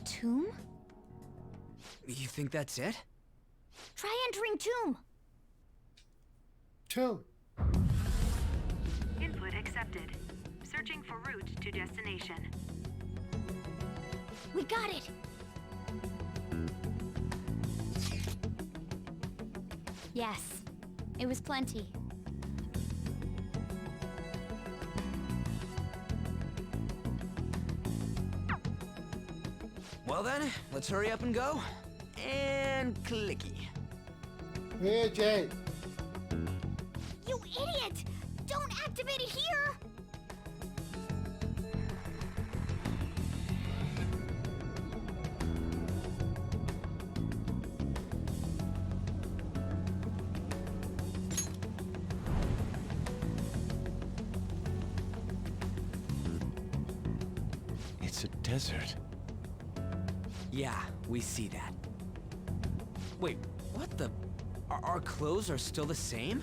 Tomb? You think that's it? Try entering tomb. Tomb. Input accepted. Searching for route to destination. We got it. Yes, it was plenty. Well then, let's hurry up and go. And clicky. Hey, Jay. You idiot! Don't activate it here! It's a desert. Yeah, we see that. Wait, what the? Our clothes are still the same?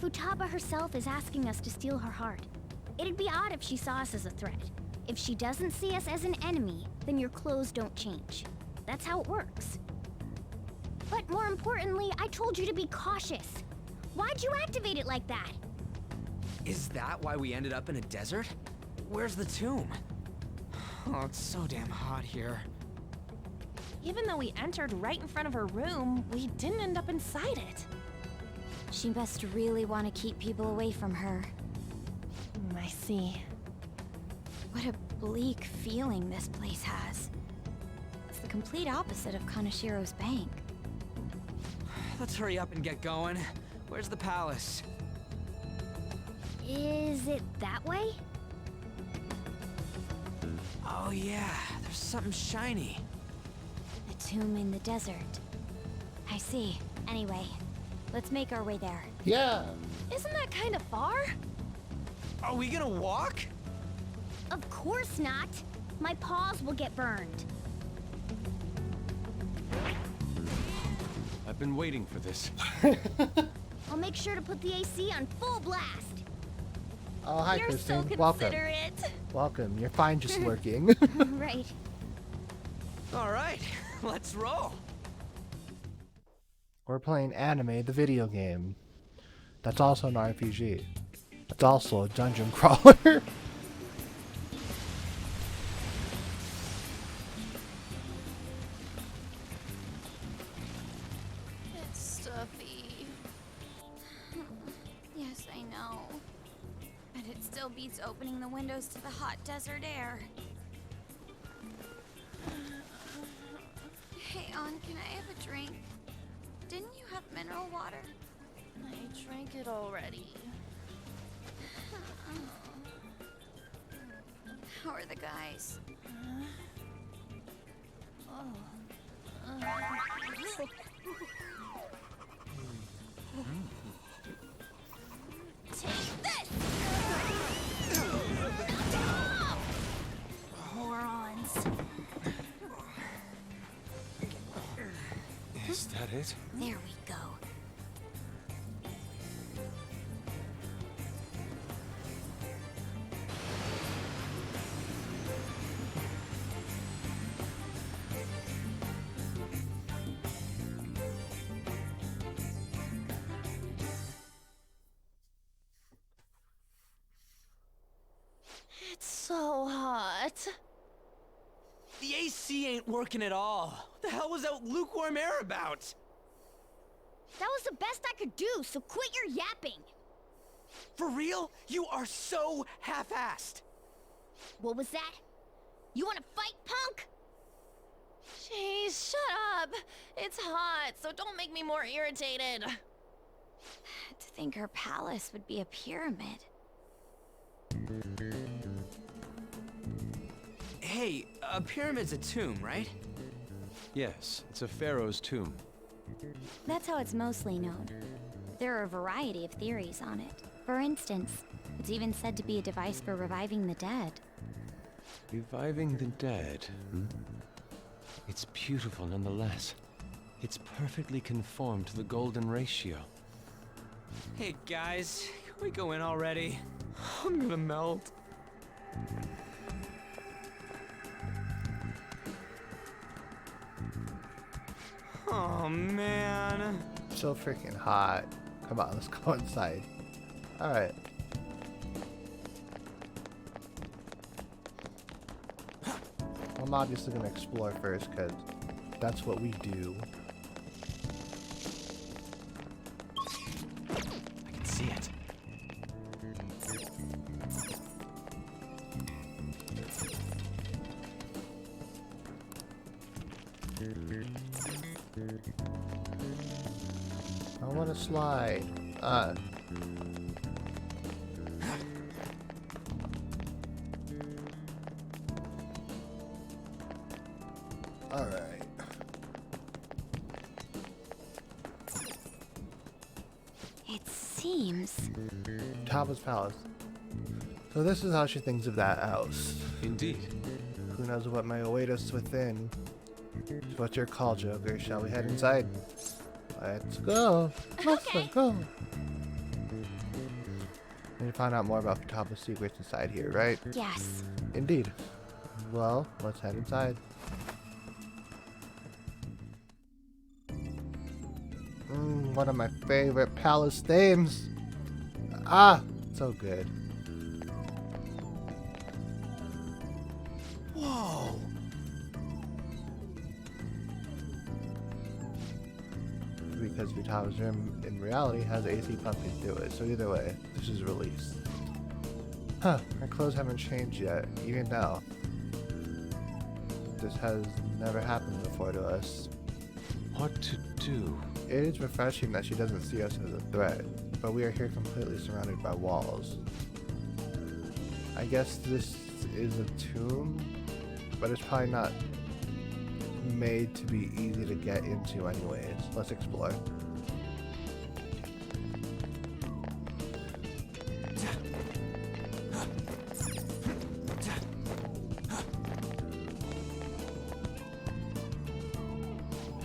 Futaba herself is asking us to steal her heart. It'd be odd if she saw us as a threat. If she doesn't see us as an enemy, then your clothes don't change. That's how it works. But more importantly, I told you to be cautious. Why'd you activate it like that? Is that why we ended up in a desert? Where's the tomb? Oh, it's so damn hot here. Even though we entered right in front of her room, we didn't end up inside it. She must really want to keep people away from her. I see. What a bleak feeling this place has. It's the complete opposite of Kanashiro's bank. Let's hurry up and get going. Where's the palace? Is it that way? Oh yeah, there's something shiny. A tomb in the desert. I see. Anyway, let's make our way there. Yeah. Isn't that kind of far? Are we gonna walk? Of course not. My paws will get burned. I've been waiting for this. I'll make sure to put the AC on full blast. Oh, hi, You're Christine. so Welcome. considerate. Welcome. You're fine just lurking. Right. All right, let's roll. We're playing Anime, the video game. That's also an RPG. It's also a dungeon crawler. It's stuffy. Yes, I know. But it still beats opening the windows to the hot desert air. Hey, On, can I have a drink? Didn't you have mineral water? I drank it already. How are the guys? Take this! Morons. Is that it? There we go. It's so hot. The AC ain't working at all. What the hell was that lukewarm air about? That was the best I could do, so quit your yapping. For real? You are so half-assed. What was that? You wanna fight, punk? Jeez, shut up. It's hot, so don't make me more irritated. To think her palace would be a pyramid. Hey, a pyramid's a tomb, right? Yes, it's a pharaoh's tomb. That's how it's mostly known. There are a variety of theories on it. For instance, it's even said to be a device for reviving the dead. Reviving the dead, hmm? It's beautiful nonetheless. It's perfectly conformed to the golden ratio. Hey guys, can we go in already? I'm gonna melt. Oh man. So freaking hot. Come on, let's go inside. Alright. I'm obviously gonna explore first, because that's what we do. I can see it. I want to slide. Alright. It seems... Futaba's palace. So this is how she thinks of that house. Indeed. Who knows what may await us within? What's your call, Joker? Shall we head inside? Let's go. Let's go. We need to find out more about Futaba's secrets inside here, right? Yes. Indeed. Well, let's head inside. One of my favorite palace themes. Ah, so good. Whoa. Because Futaba's room in reality has AC pumping through it, so either way, this is released. Huh, our clothes haven't changed yet, even now. This has never happened before to us. What to do? It is refreshing that she doesn't see us as a threat, but we are here completely surrounded by walls. I guess this is a tomb, but it's probably not made to be easy to get into anyways. Let's explore.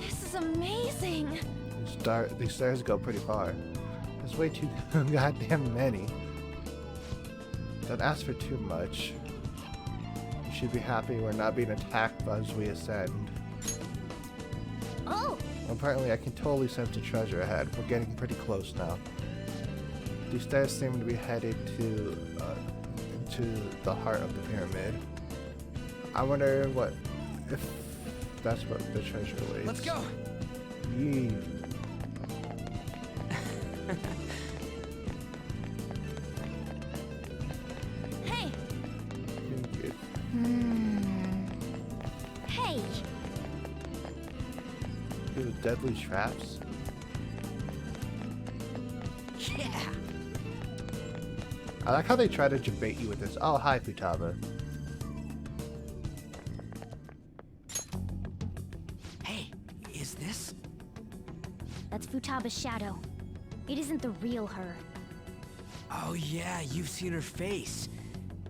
This is amazing! These stairs go pretty far. There's way too goddamn many. Don't ask for too much. You should be happy we're not being attacked as we ascend. Oh! Apparently I can totally sense the treasure ahead. We're getting pretty close now. These stairs seem to be headed to into the heart of the pyramid. I wonder if that's what the treasure lays. Let's go! Yee. Hey! Hey! Ooh, deadly traps? Yeah! I like how they try to debate you with this. Oh, hi, Futaba. Hey, is this? That's Futaba's shadow. It isn't the real her. Oh yeah, you've seen her face.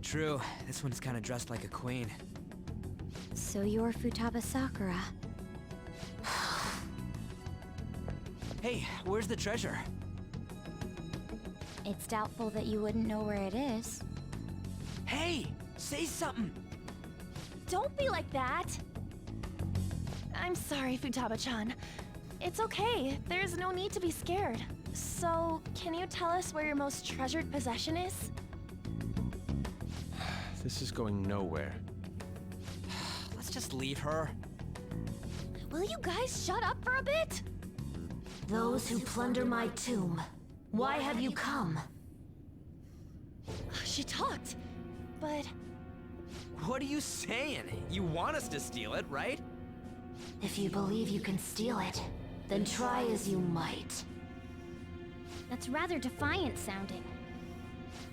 True, this one's kind of dressed like a queen. So you're Futaba Sakura. Hey, where's the treasure? It's doubtful that you wouldn't know where it is. Hey, say something! Don't be like that! I'm sorry, Futaba-chan. It's okay. There's no need to be scared. So, can you tell us where your most treasured possession is? This is going nowhere. Let's just leave her. Will you guys shut up for a bit? Those who plunder my tomb, why have you come? She talked, but... What are you saying? You want us to steal it, right? If you believe you can steal it, then try as you might. That's rather defiant sounding.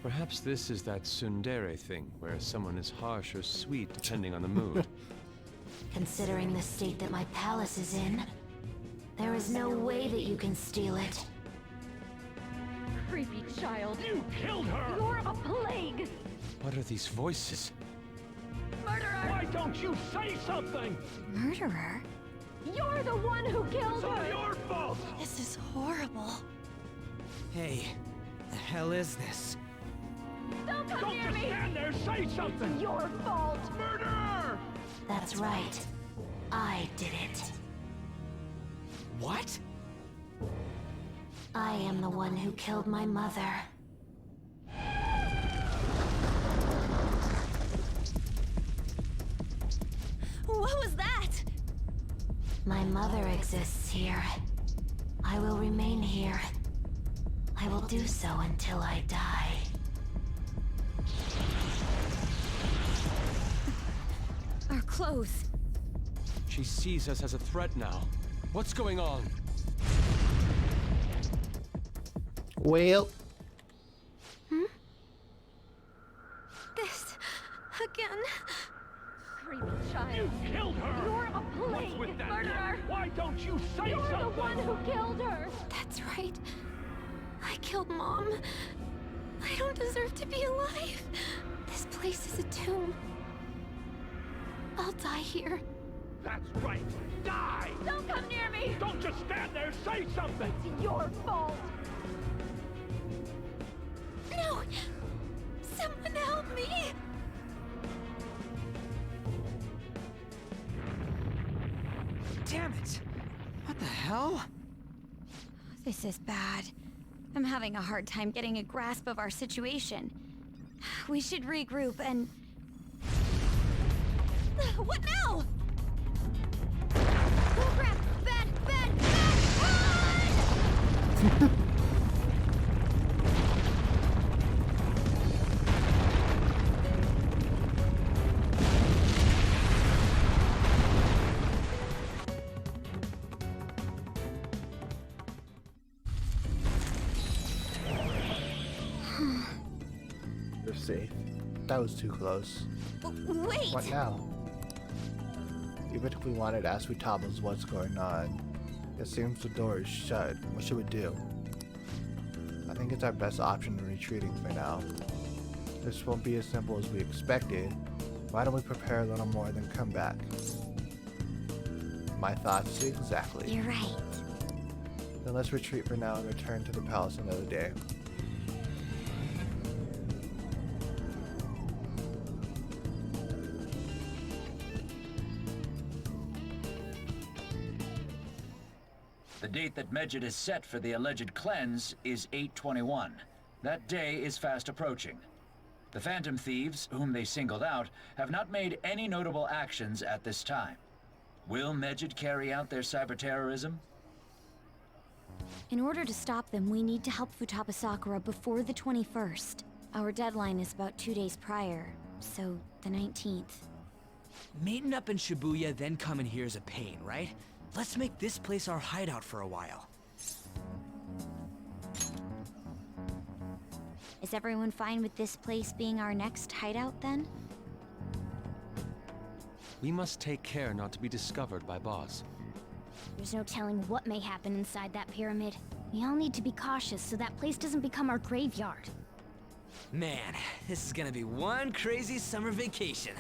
Perhaps this is that tsundere thing, where someone is harsh or sweet depending on the mood. Considering the state that my palace is in, there is no way that you can steal it. Creepy child. You killed her! You're a plague! What are these voices? Murderer! Why don't you say something? Murderer? You're the one who killed It's all her! your fault! This is horrible. Hey, the hell is this? Don't come Don't near just me! stand there, say something! It's your fault! Murderer! That's right. I did it. What? I am the one who killed my mother. What was that? My mother exists here. I will remain here. I will do so until I die. Our clothes. She sees us as a threat now. What's going on? Well, This... again... Creepy child. You killed her! You're a plague! What's with that? Murderer! Why don't you say You're something? the one who killed her! That's right. I killed Mom. I don't deserve to be alive. This place is a tomb. I'll die here. That's right. Die! Don't come near me! Don't just stand there, say something! It's your fault! No! Someone help me! Damn it! What the hell? This is bad. I'm having a hard time getting a grasp of our situation. We should regroup and... What now? Oh crap! Bad! Run! you're safe. That was too close. Wait! What now? Even if we wanted to ask Futaba's what's going on, it seems the door is shut. What should we do? I think it's our best option in retreating for now. This won't be as simple as we expected. Why don't we prepare a little more, then come back? My thoughts exactly. You're right. Then let's retreat for now and return to the palace another day. The date that Medjed has set for the alleged cleanse is 8/21. That day is fast approaching. The Phantom Thieves, whom they singled out, have not made any notable actions at this time. Will Medjed carry out their cyber-terrorism? In order to stop them, we need to help Futaba Sakura before the 21st. Our deadline is about 2 days prior, so the 19th. Meeting up in Shibuya, then coming here is a pain, right? Let's make this place our hideout for a while. Is everyone fine with this place being our next hideout then? We must take care not to be discovered by Boss. There's no telling what may happen inside that pyramid. We all need to be cautious so that place doesn't become our graveyard. Man, this is gonna be one crazy summer vacation.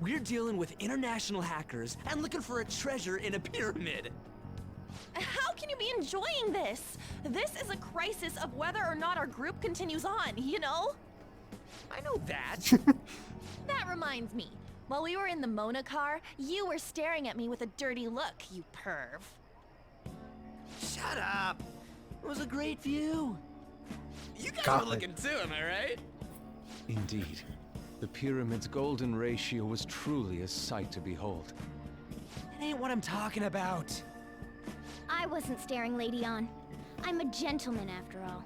We're dealing with international hackers and looking for a treasure in a pyramid. How can you be enjoying this? This is a crisis of whether or not our group continues on, you know? I know that. That reminds me. While we were in the Mona car, you were staring at me with a dirty look, you perv. Shut up. It was a great view. You guys God. were looking too, am I right? Indeed. The pyramid's golden ratio was truly a sight to behold. It ain't what I'm talking about. I wasn't staring Lady on. I'm a gentleman after all.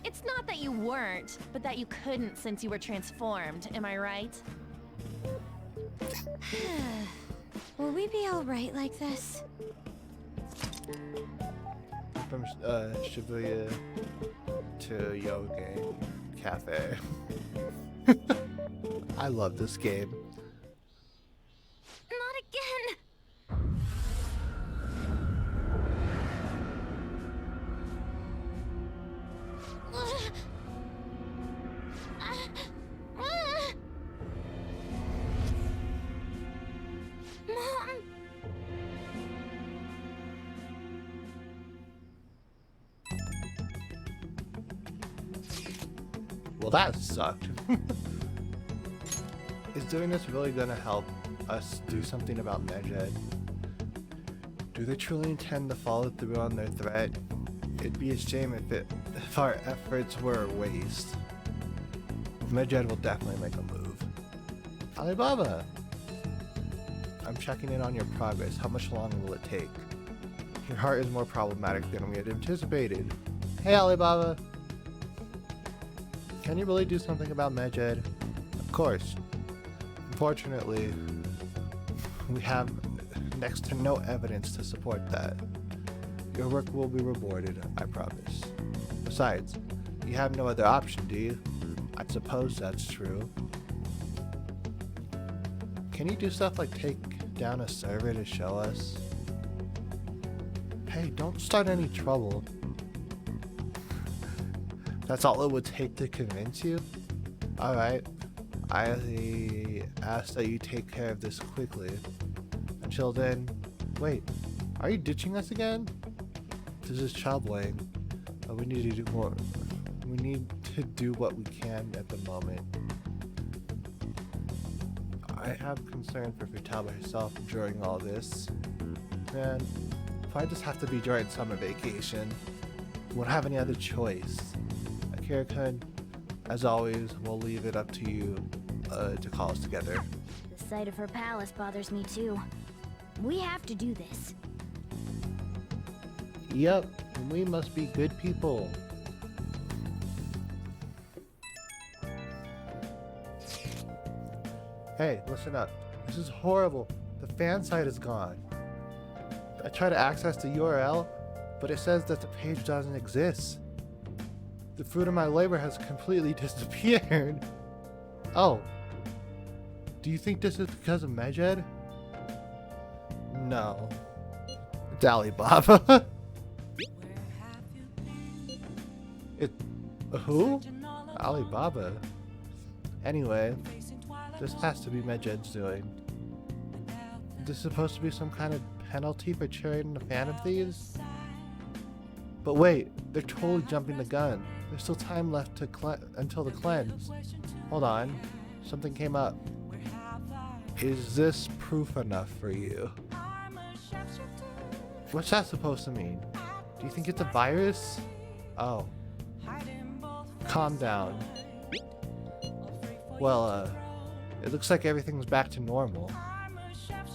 It's not that you weren't, but that you couldn't since you were transformed, am I right? Will we be alright like this? from Shibuya to Yoga Cafe. I love this game. Not again! Mom! Well, that sucked. Is doing this really gonna help us do something about Medjed? Do they truly intend to follow through on their threat? It'd be a shame if our efforts were a waste. Medjed will definitely make a move. Alibaba! I'm checking in on your progress. How much longer will it take? Your heart is more problematic than we had anticipated. Hey Alibaba! Can you really do something about Medjed? Of course. Unfortunately, we have next to no evidence to support that. Your work will be rewarded, I promise. Besides, you have no other option, do you? I suppose that's true. Can you do stuff like take down a server to show us? Hey, don't start any trouble. That's all it would take to convince you? Alright. I ask that you take care of this quickly. Until then, wait, are you ditching us again? This is troubling. We need to do more. We need to do what we can at the moment. I have concern for Futaba herself during all this. Man, if I just have to be during summer vacation, won't have any other choice. Akira-kun, as always, we'll leave it up to you to call us together. The sight of her palace bothers me too. We have to do this. Yep, we must be good people. Hey, listen up. This is horrible. The fan site is gone. I try to access the URL, but it says that the page doesn't exist. The fruit of my labor has completely disappeared. Oh. Do you think this is because of Medjed? No. It's Alibaba. Who? Alibaba. Anyway, this has to be Medjed's doing. Is this supposed to be some kind of penalty for trading the Phantom Thieves? But wait, they're totally jumping the gun. There's still time left to until the cleanse. Hold on, something came up. Is this proof enough for you? What's that supposed to mean? Do you think it's a virus? Oh. Calm down. Well, it looks like everything's back to normal.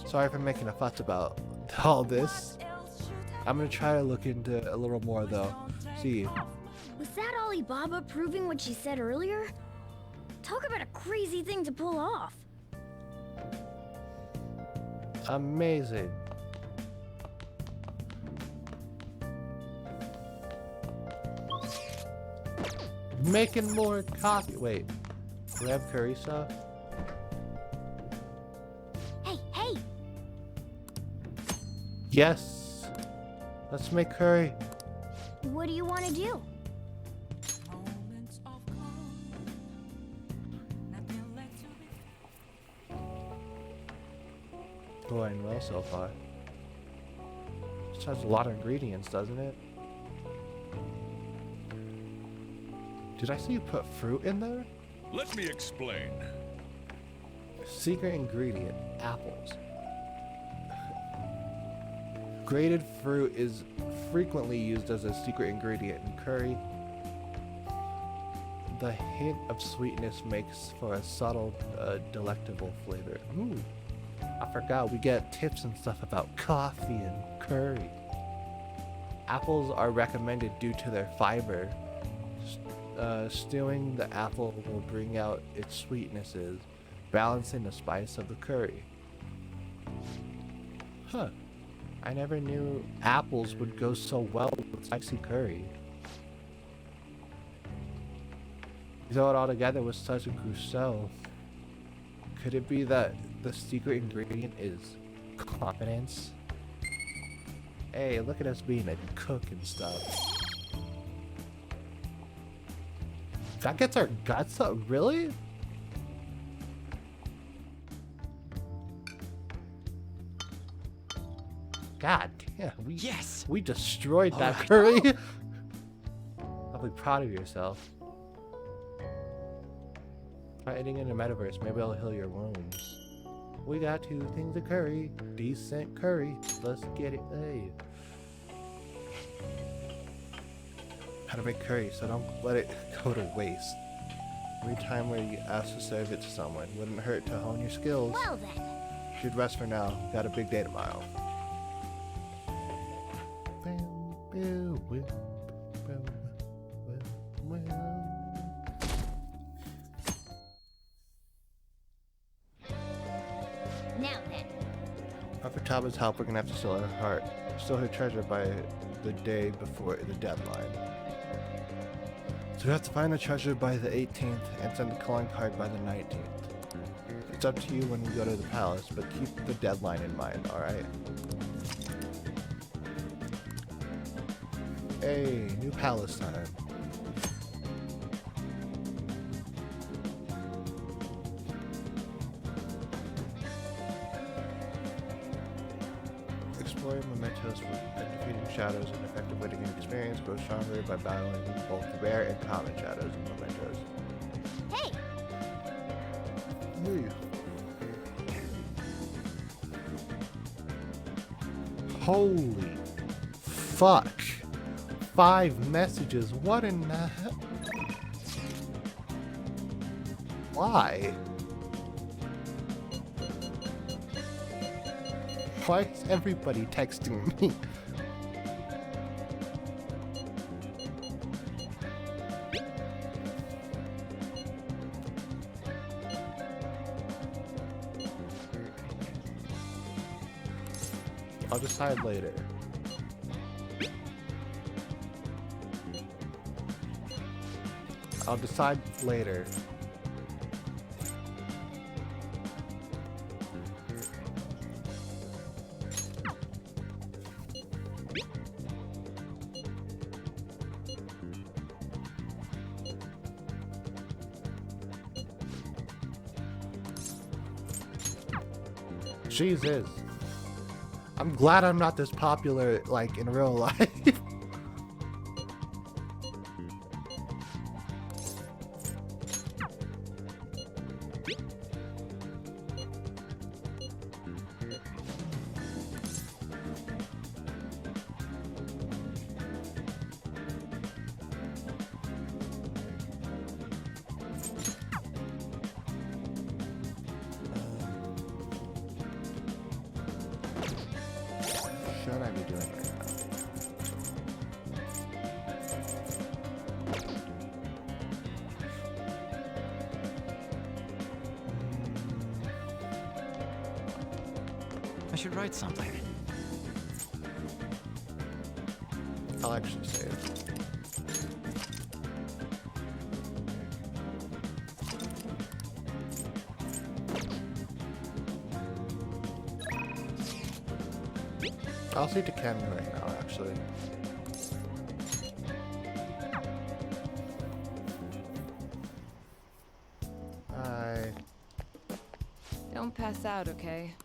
Sorry for making a fuss about all this. I'm gonna try to look into a little more though. See. Was that Alibaba proving what she said earlier? Talk about a crazy thing to pull off. Amazing. Making more coffee. Wait. Do we have curry stuff? Hey, hey! Yes. Let's make curry. What do you want to do? Going well so far. This has a lot of ingredients, doesn't it? Did I see you put fruit in there? Let me explain. Secret ingredient, apples. Grated fruit is frequently used as a secret ingredient in curry. The hint of sweetness makes for a subtle, delectable flavor. Ooh, I forgot we get tips and stuff about coffee and curry. Apples are recommended due to their fiber. Stewing the apple will bring out its sweetnesses, balancing the spice of the curry. Huh. I never knew apples would go so well with spicy curry. You throw it all together with such a gusto. Could it be that the secret ingredient is confidence? Hey, look at us being a cook and stuff. That gets our guts up, really? God damn, we destroyed that curry. I'll be proud of yourself. Fighting in the metaverse, maybe I'll heal your wounds. We got 2 things of curry. Decent curry. Let's get it. Hey. How to make curry so don't let it go to waste. Every time where you ask to serve it to someone, wouldn't hurt to hone your skills. Well then. Should rest for now. Got a big day tomorrow. Now then. For Futaba's help, we're gonna have to steal her treasure by the day before the deadline. So we have to find the treasure by the 18th and send the calling card by the 19th. It's up to you when we go to the palace, but keep the deadline in mind, alright? Hey, new palace time. Exploring mementos and defeating shadows, an effective way to gain experience, grow stronger by battling both rare and common shadows and mementos. Hey! Hey. Holy fuck. 5 messages. What in the hell? Why? Why is everybody texting me? I'll decide later. I'll decide later. Jesus. I'm glad I'm not this popular, like, in real life. Should I be doing right now? I should write something. I'll actually say it. I'll say to Cammy right now, actually. Hi. Don't pass out, okay?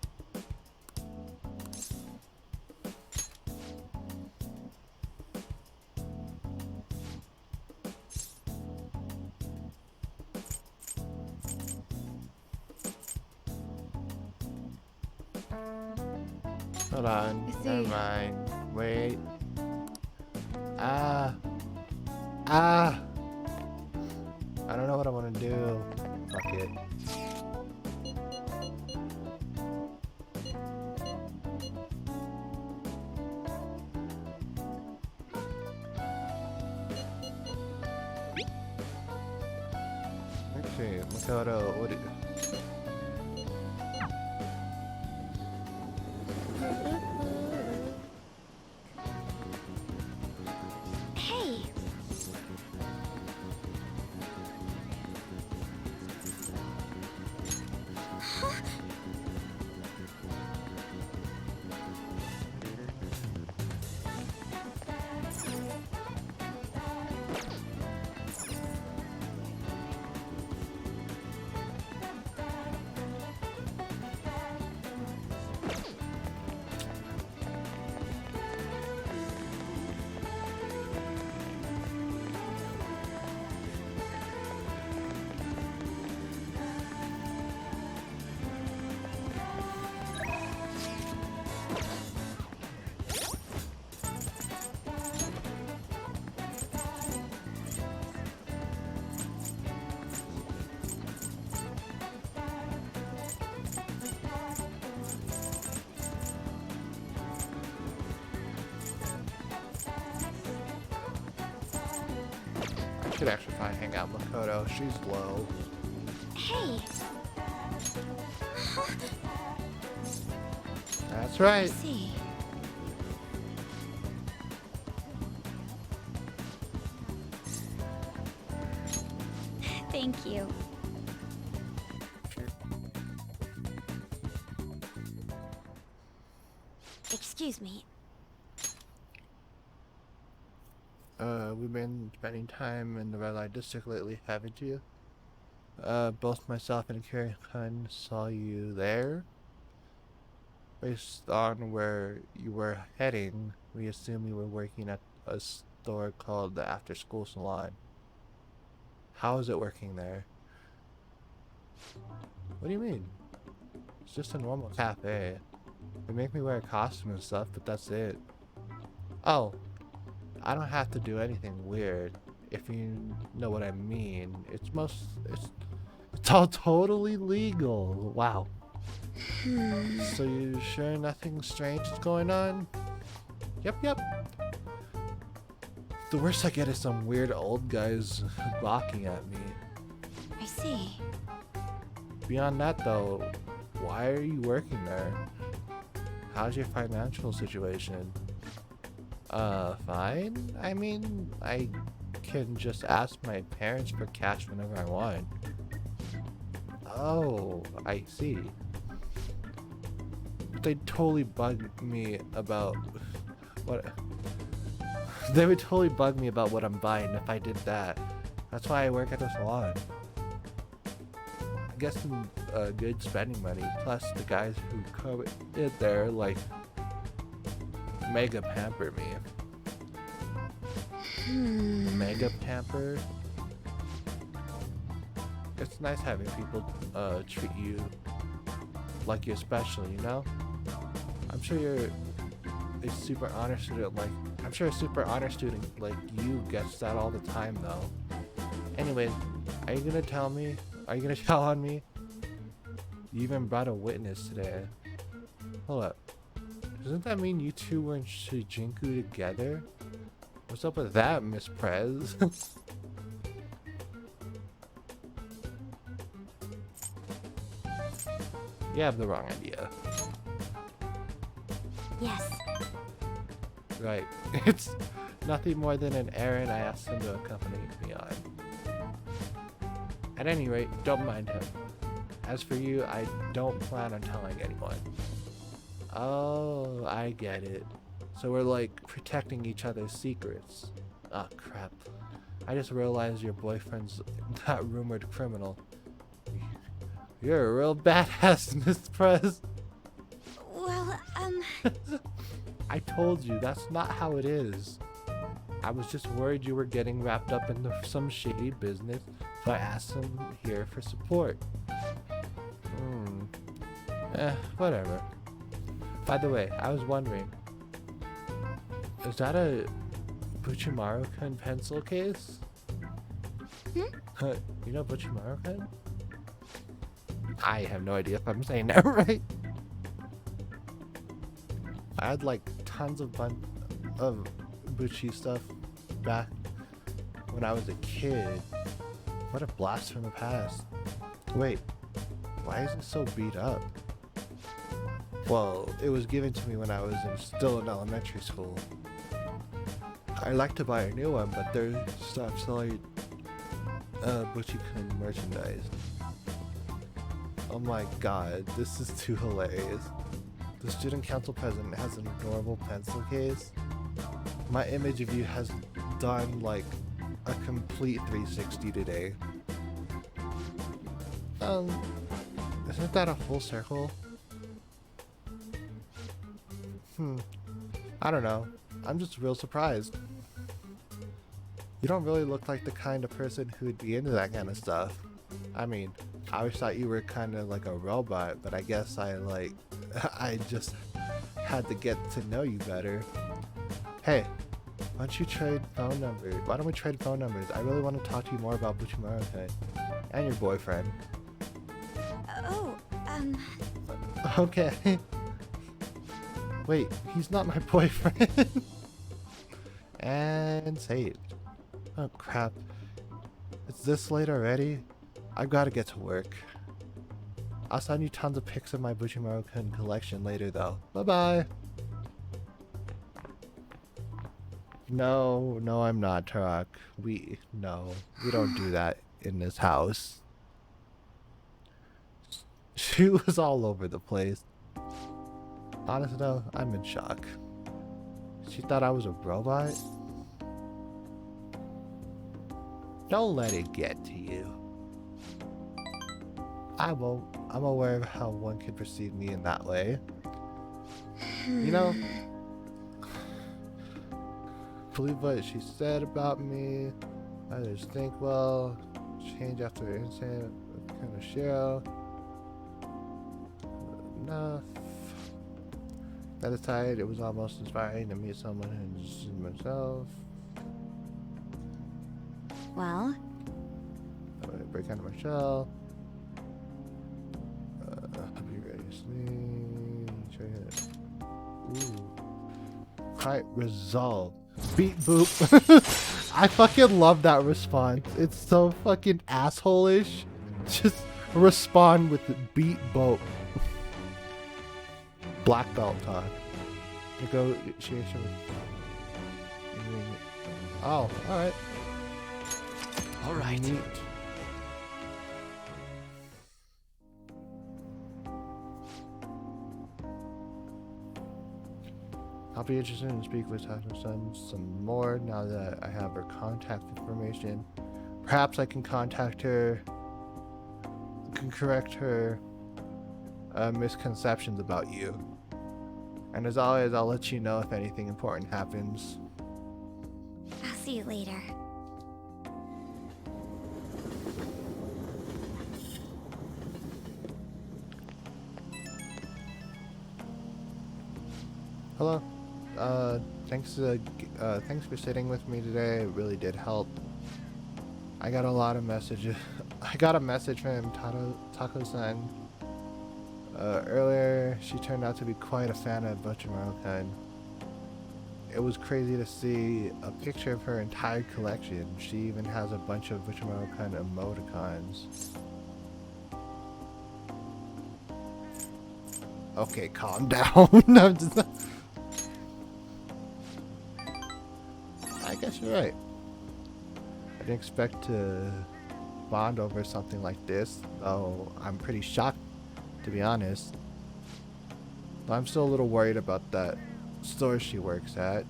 Hold on. Never mind. Wait. I don't know what I want to do. Fuck it. Okay, Makoto, what do you... should actually probably hang out with Makoto. She's low. Hey. That's right. I see. Thank you. Excuse me. We've been spending time in the red light district lately, haven't you? Both myself and Kira-kun saw you there. Based on where you were heading, we assume you were working at a store called the After School Salon. How is it working there? What do you mean? It's just a normal cafe. They make me wear a costume and stuff, but that's it. Oh, I don't have to do anything weird, if you know what I mean. It's all totally legal. Wow. So you sure nothing strange is going on? Yep. The worst I get is some weird old guys gawking at me. I see. Beyond that though, why are you working there? How's your financial situation? Fine. I mean, I can just ask my parents for cash whenever I want. Oh, I see. They totally bug me about what... They would totally bug me about what I'm buying if I did that. That's why I work at the salon. I guess some good spending money, plus the guys who come in there, like, mega pamper me. Mega pamper? It's nice having people treat you like you're special, you know? I'm sure you're a super honor student like... I'm sure a super honor student like you gets that all the time though. Anyways, are you gonna tell me? Are you gonna tell on me? You even brought a witness today. Hold up. Doesn't that mean you two were in Shijinku together? What's up with that, Miss Prez? You have the wrong idea. Yes. Right. It's nothing more than an errand I asked him to accompany me on. At any rate, don't mind him. As for you, I don't plan on telling anyone. Oh, I get it. So we're like protecting each other's secrets. Oh crap. I just realized your boyfriend's that rumored criminal. You're a real badass, Miss Prez. Well, I told you, that's not how it is. I was just worried you were getting wrapped up into some shady business, so I asked him here for support. Whatever. By the way, I was wondering, is that a Buchimaru-kun pencil case? You know Buchimaru-kun? I have no idea if I'm saying that right. I had like tons of Buchi stuff back when I was a kid. What a blast from the past. Wait, why is it so beat up? Well, it was given to me when I was still in elementary school. I'd like to buy a new one, but they stopped selling Buchi-kun merchandise. Oh my god, this is too hilarious. The student council president has an adorable pencil case. My image of you has done like a complete 360 today. Isn't that a full circle? I don't know. I'm just real surprised. You don't really look like the kind of person who would be into that kind of stuff. I mean, I always thought you were kind of like a robot, but I guess I just had to get to know you better. Hey, why don't we trade phone numbers? I really want to talk to you more about Buchimaru-kun and your boyfriend. Oh, Okay. Wait, he's not my boyfriend. And saved. Oh crap. It's this late already? I've got to get to work. I'll send you tons of pics of my Buchimaru-kun collection later though. Bye-bye! No, no I'm not, Tarak. We don't do that in this house. She was all over the place. Honestly though, I'm in shock. She thought I was a robot? Don't let it get to you. I won't. I'm aware of how one could perceive me in that way. You know, believe what she said about me. Others think, well, change after the incident with kind of Cheryl. Enough. That aside, it was almost inspiring to meet someone who's myself. Well? I'm gonna break out of my shell. I'll be ready to sleep. Check it. Ooh. Quite resolved. Beat boop. I fucking love that response. It's so fucking asshole-ish. Just respond with the beat boop. Black belt talk. Negotiation with... Oh, alright. Alright. Neat. I'll be interested in speaking with Tato-san some more now that I have her contact information. Perhaps I can contact her, can correct her misconceptions about you. And as always, I'll let you know if anything important happens. I'll see you later. Hello. Thanks for sitting with me today. It really did help. I got a lot of messages. I got a message from Tako-san. Earlier, she turned out to be quite a fan of Buchimaru-kun. It was crazy to see a picture of her entire collection. She even has a bunch of Buchimaru-kun emoticons. Okay, calm down. I'm just I guess you're right. I didn't expect to bond over something like this, though I'm pretty shocked, to be honest. But I'm still a little worried about that store she works at.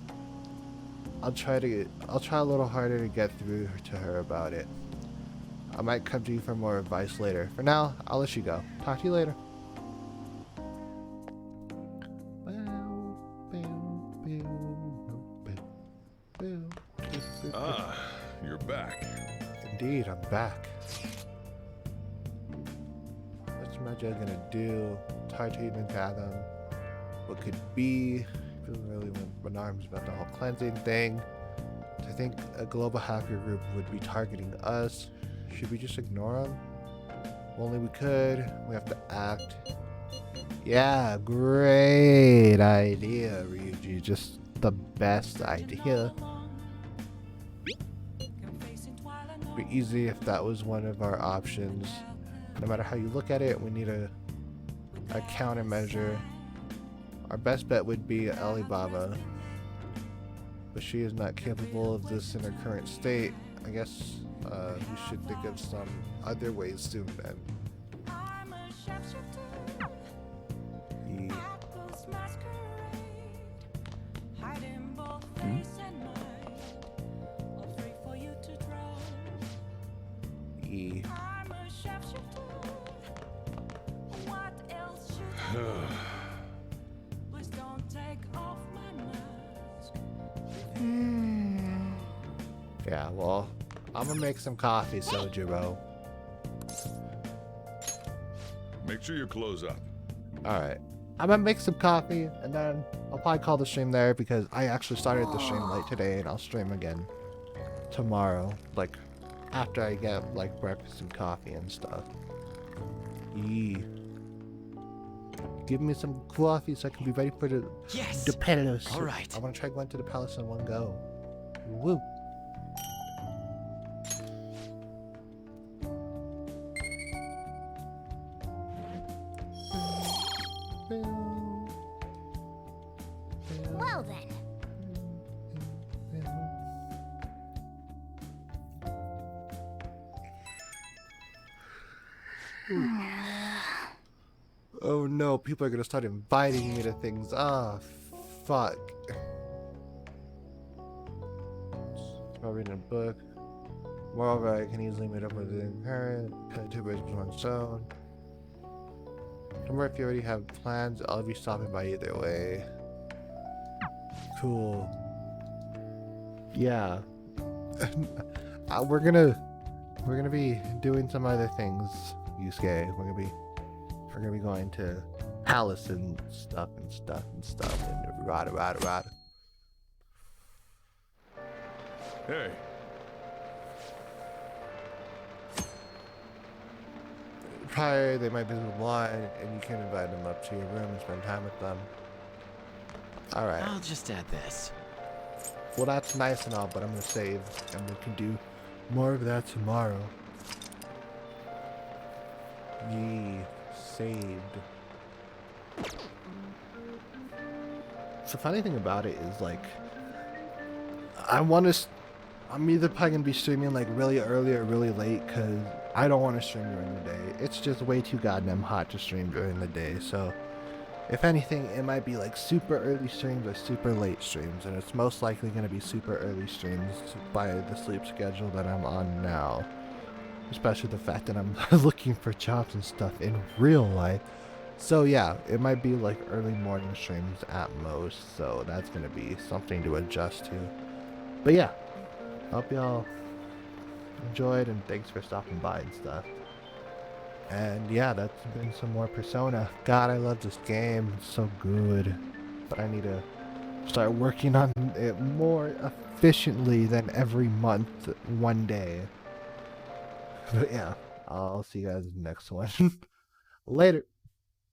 I'll try a little harder to get through to her about it. I might come to you for more advice later. For now, I'll let you go. Talk to you later. Ah, you're back. Indeed, I'm back. What's Medjed gonna do? It's hard to even fathom what could be. I feel really in arms about the whole cleansing thing. To think a global hacker group would be targeting us. Should we just ignore them? If only we could. We have to act. Yeah, great idea, Ryuji. Just the best idea. It'd be easy if that was one of our options. No matter how you look at it, we need a countermeasure. Our best bet would be Alibaba, but she is not capable of this in her current state. I guess we should think of some other ways soon then. Yeah, well, I'm gonna make some coffee, Sojiro. Make sure you close up. Alright. I'm gonna make some coffee, and then I'll probably call the stream there because I actually started the stream late today, and I'll stream again tomorrow, like, after I get, like, breakfast and coffee and stuff. Yee. Give me some coffee so I can be ready for the palace. Alright. I wanna try going to the palace in one go. Woo. Oh no, people are gonna start inviting me to things. Ah, fuck. Start reading a book. Moreover, I can easily meet up with the current. Two birds with one stone. Remember, if you already have plans, I'll be stopping by either way. Cool. Yeah. We're gonna be doing some other things, Yusuke. We're gonna be going to Palace and stuff and rada. Hey. Prior, they might visit the line, and you can invite them up to your room and spend time with them. Alright. I'll just add this. Well, that's nice and all, but I'm gonna save, and we can do more of that tomorrow. Yee. Saved. The funny thing about it is, like, I'm either probably gonna be streaming like really early or really late, because I don't want to stream during the day. It's just way too goddamn hot to stream during the day. So if anything, it might be like super early streams or super late streams, and it's most likely gonna be super early streams by the sleep schedule that I'm on now. Especially the fact that I'm looking for jobs and stuff in real life. So yeah, it might be like early morning streams at most, so that's gonna be something to adjust to. But yeah, hope y'all enjoyed, and thanks for stopping by and stuff. And yeah, that's been some more Persona. God, I love this game, it's so good. But I need to start working on it more efficiently than every month, one day. But yeah, I'll see you guys next one. Later.